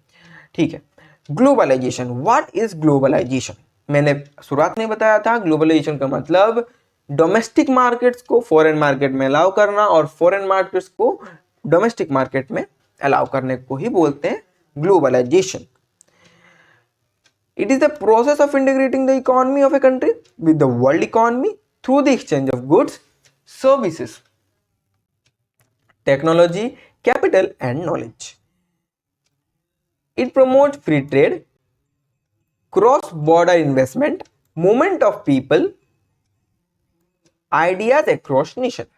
ठीक है, ग्लोबलाइजेशन, व्हाट इज ग्लोबलाइजेशन? मैंने शुरुआत में बताया था, ग्लोबलाइजेशन का मतलब डोमेस्टिक मार्केट्स को फॉरेन मार्केट में अलाउ करना और फॉरेन मार्केट्स को डोमेस्टिक मार्केट में अलाउ करने को ही बोलते हैं globalisation. It is the process of integrating the economy of a country with the world economy through the exchange of goods, services, technology, capital, and knowledge. It promotes free trade, cross-border investment, movement of people, ideas across nation.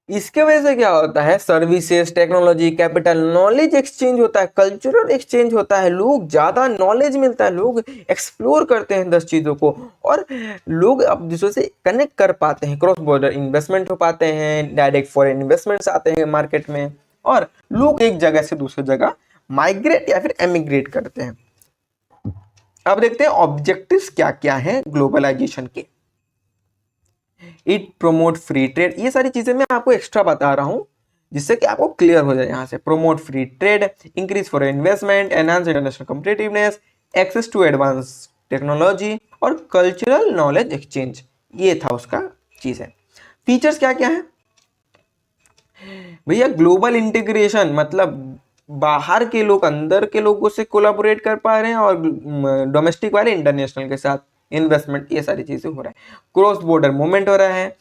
इसके वजह से क्या होता है, services, technology, capital, knowledge exchange होता है, cultural exchange होता है, लोग ज्यादा नॉलेज मिलता है, लोग एक्सप्लोर करते हैं 10 चीजों को और लोग अब दूसरों से कनेक्ट कर पाते हैं, क्रॉस बॉर्डर इन्वेस्टमेंट हो पाते हैं, डायरेक्ट फॉरेन इन्वेस्टमेंट्स आते हैं मार्केट में और लोग एक जगह से दूसरी जगह माइग्रेट या फिर एमिग्रेट करते हैं। अब देखते हैं ऑब्जेक्टिव्स क्या क्या हैं ग्लोबलाइजेशन के। इट प्रोमोट फ्री ट्रेड, ये सारी चीजें मैं आपको एक्स्ट्रा बता रहा हूं जिससे कि आपको क्लियर हो जाए यहां से। Promote free trade, increase foreign investment, enhance international competitiveness, access to advance technology और कल्चरल नॉलेज एक्सचेंज, ये था उसका चीज है। फीचर्स क्या क्या है भैया? ग्लोबल इंटीग्रेशन मतलब बाहर के लोग अंदर के लोगों से कोलैबोरेट कर पा रहे हैं और डोमेस्टिक वाले इंटरनेशनल के साथ इन्वेस्टमेंट, ये सारी चीजें हो रहा है। क्रॉस बॉर्डर मूवमेंट हो रहा है,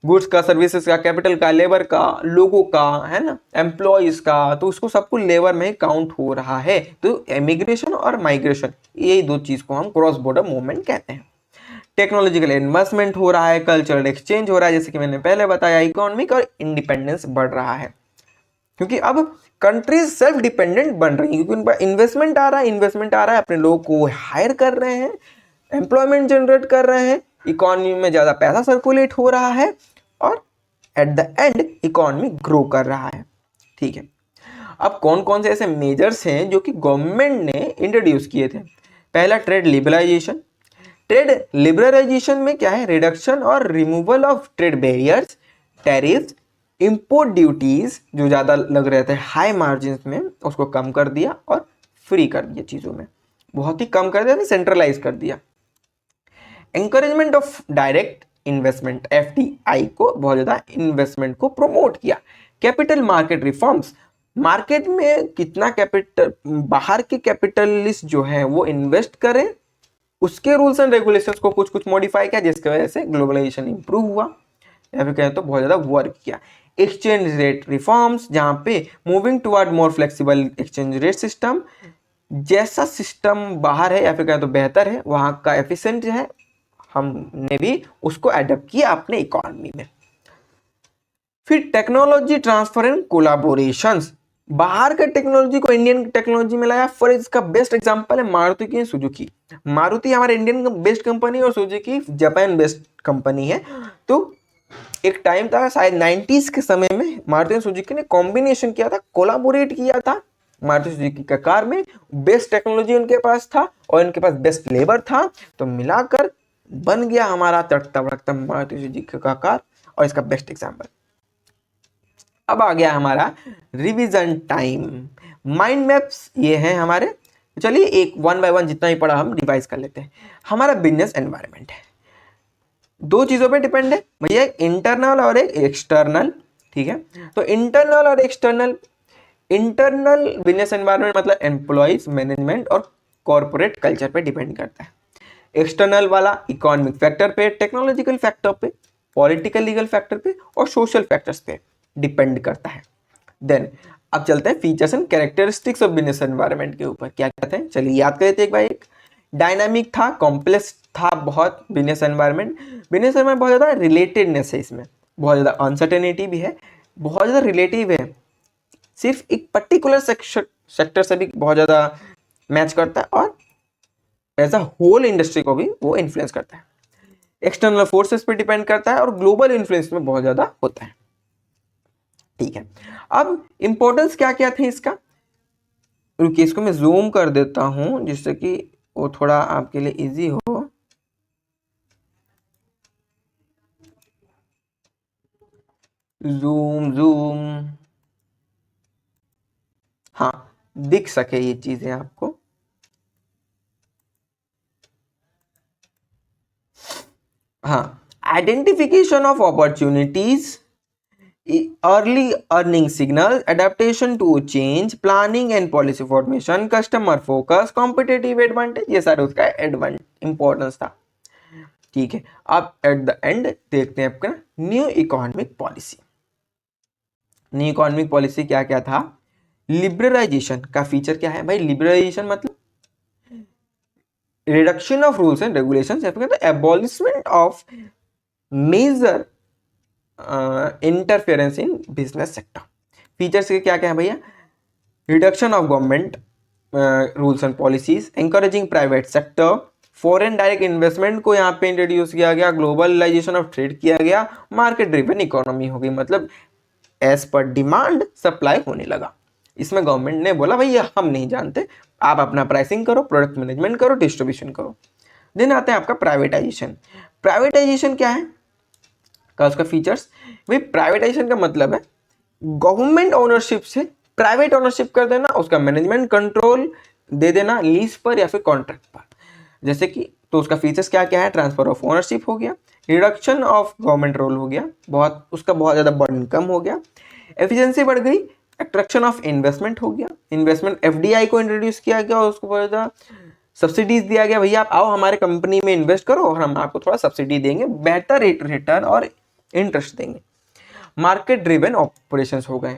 गुड्स का, सर्विसेज का, कैपिटल का, लेबर का, लोगों का, है ना, एम्प्लॉयज का, तो उसको सबको लेबर में काउंट हो रहा है। तो इमिग्रेशन और माइग्रेशन, यही दो चीज को हम क्रॉस बॉर्डर मूवमेंट कहते हैं। टेक्नोलॉजिकल इन्वेस्टमेंट हो रहा है, कल्चरल एक्सचेंज हो रहा है, जैसे कि मैंने पहले बताया, इकोनॉमिक और इंडिपेंडेंस बढ़ रहा है क्योंकि अब कंट्रीज सेल्फ डिपेंडेंट बन रही है, क्योंकि उन पर इन्वेस्टमेंट आ रहा है, अपने लोगों को हायर कर रहे हैं, एम्प्लॉयमेंट जनरेट कर रहे हैं, इकोनॉमी में ज्यादा पैसा सर्कुलेट हो रहा है और at the end economy grow कर रहा है। ठीक है, अब कौन कौन से ऐसे मेजर्स हैं जो कि गवर्नमेंट ने इंट्रोड्यूस किए थे? पहला, ट्रेड लिबरलाइजेशन। ट्रेड लिबरलाइजेशन में क्या है? रिडक्शन और removal of trade barriers, tariffs, import duties जो ज्यादा लग रहे थे हाई मार्जिन में, उसको कम कर दिया और फ्री कर दिया, चीजों में बहुत ही कम कर दिया, सेंट्रलाइज कर दिया। Encouragement of direct investment, FDI को बहुत ज्यादा इन्वेस्टमेंट को प्रमोट किया। कैपिटल मार्केट रिफॉर्म्स, मार्केट में कितना कैपिटल बाहर के कैपिटलिस्ट जो है वो इन्वेस्ट करें, उसके रूल्स एंड रेगुलेशंस को कुछ कुछ मॉडिफाई किया, जिसकी वजह से ग्लोबलाइजेशन इंप्रूव हुआ या फिर कहें तो बहुत ज्यादा वर्क किया। एक्सचेंज रेट रिफॉर्म्स, जहां पे moving toward more flexible exchange rate system, जैसा सिस्टम बाहर है या फिर कहें तो बेहतर है, वहां का एफिशिएंट है, हमने भी उसको एडप्ट किया अपने इकोनॉमी में। फिर टेक्नोलॉजी ट्रांसफर एंड कोलाबोरेशंस, बाहर का टेक्नोलॉजी को इंडियन टेक्नोलॉजी में लाया। फॉर इसका बेस्ट एग्जांपल है मारुति की सुजुकी। मारुति हमारे इंडियन बेस्ट कंपनी और सुजुकी जापान बेस्ट कंपनी है। तो एक टाइम था शायद 90s के समय में मारुति सुजुकी ने कॉम्बिनेशन किया था, कोलाबोरेट किया था मारुति सुजुकी का कार में। बेस्ट टेक्नोलॉजी उनके पास था और इनके पास बेस्ट लेबर था, तो मिलाकर बन गया हमारा तड़कता भड़कता मारुति सुजुकी का कार, और इसका बेस्ट एग्जांपल। अब आ गया हमारा रिवीजन टाइम। माइंड मैप्स ये हैं हमारे, चलिए एक वन बाय वन जितना ही पढ़ा हम रिवाइज कर लेते हैं। हमारा बिजनेस एनवायरनमेंट है, दो चीजों पे डिपेंड है भैया, इंटरनल और एक एक्सटर्नल। ठीक है, तो इंटरनल और एक्सटर्नल, इंटरनल बिजनेस एनवायरनमेंट मतलब एम्प्लॉइज, मैनेजमेंट और कॉर्पोरेट कल्चर पे डिपेंड करता है। एक्सटर्नल वाला इकोनॉमिक फैक्टर पे, टेक्नोलॉजिकल फैक्टर पे, पॉलिटिकल लीगल फैक्टर पे और सोशल फैक्टर्स पे डिपेंड करता है। देन अब चलते हैं features and characteristics of business environment के ऊपर क्या कहते हैं, चलिए याद कर लेते हैं एक बार। एक डायनामिक था, कॉम्प्लेक्स था बहुत बिजनेस एनवायरनमेंट। बिजनेस एनवायरनमेंट बहुत ज़्यादा रिलेटेडनेस है, इसमें बहुत ज़्यादा अनसर्टेनिटी भी है, बहुत ज़्यादा रिलेटिव है, सिर्फ एक पर्टिकुलर सेक्टर से भी बहुत ज़्यादा मैच करता है और एज अ होल इंडस्ट्री को भी वो इन्फ्लुएंस करता है। एक्सटर्नल फोर्सेस पे डिपेंड करता है और ग्लोबल इन्फ्लुएंस में बहुत ज़्यादा होता है। ठीक है, अब इंपॉर्टेंस क्या क्या थे इसका, रुकिए इसको मैं जूम कर देता हूं जिससे कि वो थोड़ा आपके लिए इजी हो। जूम जूम, हाँ दिख सके ये चीजें आपको। हाँ, identification of opportunities, early earning signals, adaptation to change, planning and policy formation, customer focus, competitive advantage, ये सारे उसका इंपॉर्टेंस था। ठीक है, अब एट द एंड देखते हैं आपका new economic policy. New economic policy क्या क्या था? लिबरलाइजेशन का फीचर क्या है भाई? लिबरलाइजेशन मतलब reduction of rules and regulations, abolishment of major interference in business sector. Features के क्या क्या है भैया? Reduction of government rules and policies, encouraging private sector, foreign direct investment को यहाँ पे इंट्रोड्यूस किया गया, ग्लोबलाइजेशन ऑफ ट्रेड किया गया, मार्केट ड्रिवन इकोनॉमी हो गई, मतलब एज पर डिमांड सप्लाई होने लगा। इसमें गवर्नमेंट ने बोला भाई हम नहीं जानते, आप अपना प्राइसिंग करो, प्रोडक्ट मैनेजमेंट करो, डिस्ट्रीब्यूशन करो। देन आता है आपका प्राइवेटाइजेशन। प्राइवेटाइजेशन क्या है का उसका फीचर्स? भाई प्राइवेटाइजेशन का मतलब है गवर्नमेंट ओनरशिप से प्राइवेट ओनरशिप कर देना, उसका मैनेजमेंट कंट्रोल दे देना लीज पर या फिर कॉन्ट्रैक्ट पर। जैसे कि तो उसका फीचर्स क्या क्या है? ट्रांसफर ऑफ ओनरशिप हो गया, रिडक्शन ऑफ गवर्नमेंट रोल हो गया, बहुत ज़्यादा बर्डन कम हो गया, एफिशिएंसी बढ़ गई, अट्रैक्शन ऑफ इन्वेस्टमेंट हो गया, इन्वेस्टमेंट एफडीआई को इंट्रोड्यूस किया गया और उसको बहुत ज़्यादा सब्सिडीज दिया गया, भैया आप आओ हमारे कंपनी में इन्वेस्ट करो और हम आपको थोड़ा सब्सिडी देंगे, बेहतर रिटर्न और इंटरेस्ट देंगे। मार्केट ड्रिवन ऑपरेशंस हो गए।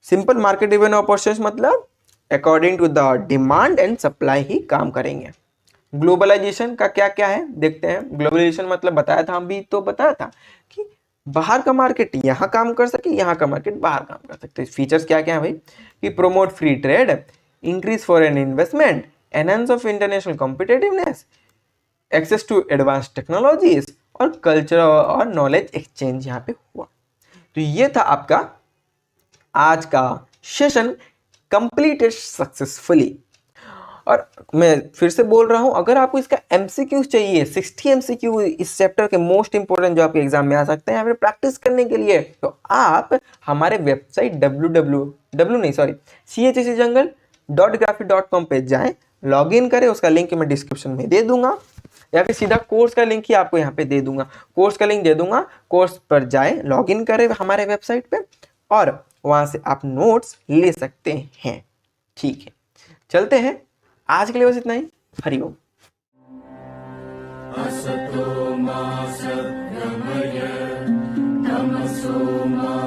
सिंपल मार्केट ड्रिवन ऑपरेशंस मतलब according to the demand and supply ही काम करेंगे। ग्लोबलाइजेशन का क्या क्या है देखते हैं। ग्लोबलाइजेशन मतलब बताया था, हम भी तो बताया था कि बाहर का मार्केट यहाँ काम कर सके, यहाँ का मार्केट बाहर काम कर सकते। फीचर्स क्या क्या है भाई? कि promote free trade, increase foreign investment, enhance of international competitiveness, access to advance technologies और कल्चर और नॉलेज एक्सचेंज यहाँ पे हुआ। तो ये था आपका आज का सेशन, कंप्लीटेड सक्सेसफुली। और मैं फिर से बोल रहा हूं, अगर आपको इसका एमसीक्यू चाहिए, 60 एमसीक्यू इस चैप्टर के मोस्ट इंपोर्टेंट जो आपके एग्जाम में आ सकते हैं, या फिर प्रैक्टिस करने के लिए, तो आप हमारे वेबसाइट chscjungle.graphic.com पे जाएं, लॉगिन करें, उसका लिंक मैं डिस्क्रिप्शन में दे दूंगा, या फिर सीधा कोर्स का लिंक ही आपको यहाँ पे दे दूंगा। कोर्स का लिंक दे दूंगा, कोर्स पर जाएं, लॉगिन करें हमारे वेबसाइट पे और वहां से आप नोट्स ले सकते हैं। ठीक है, चलते हैं, आज के लिए बस इतना ही। हरिओम। असतो मा सद्गमय तमसो मा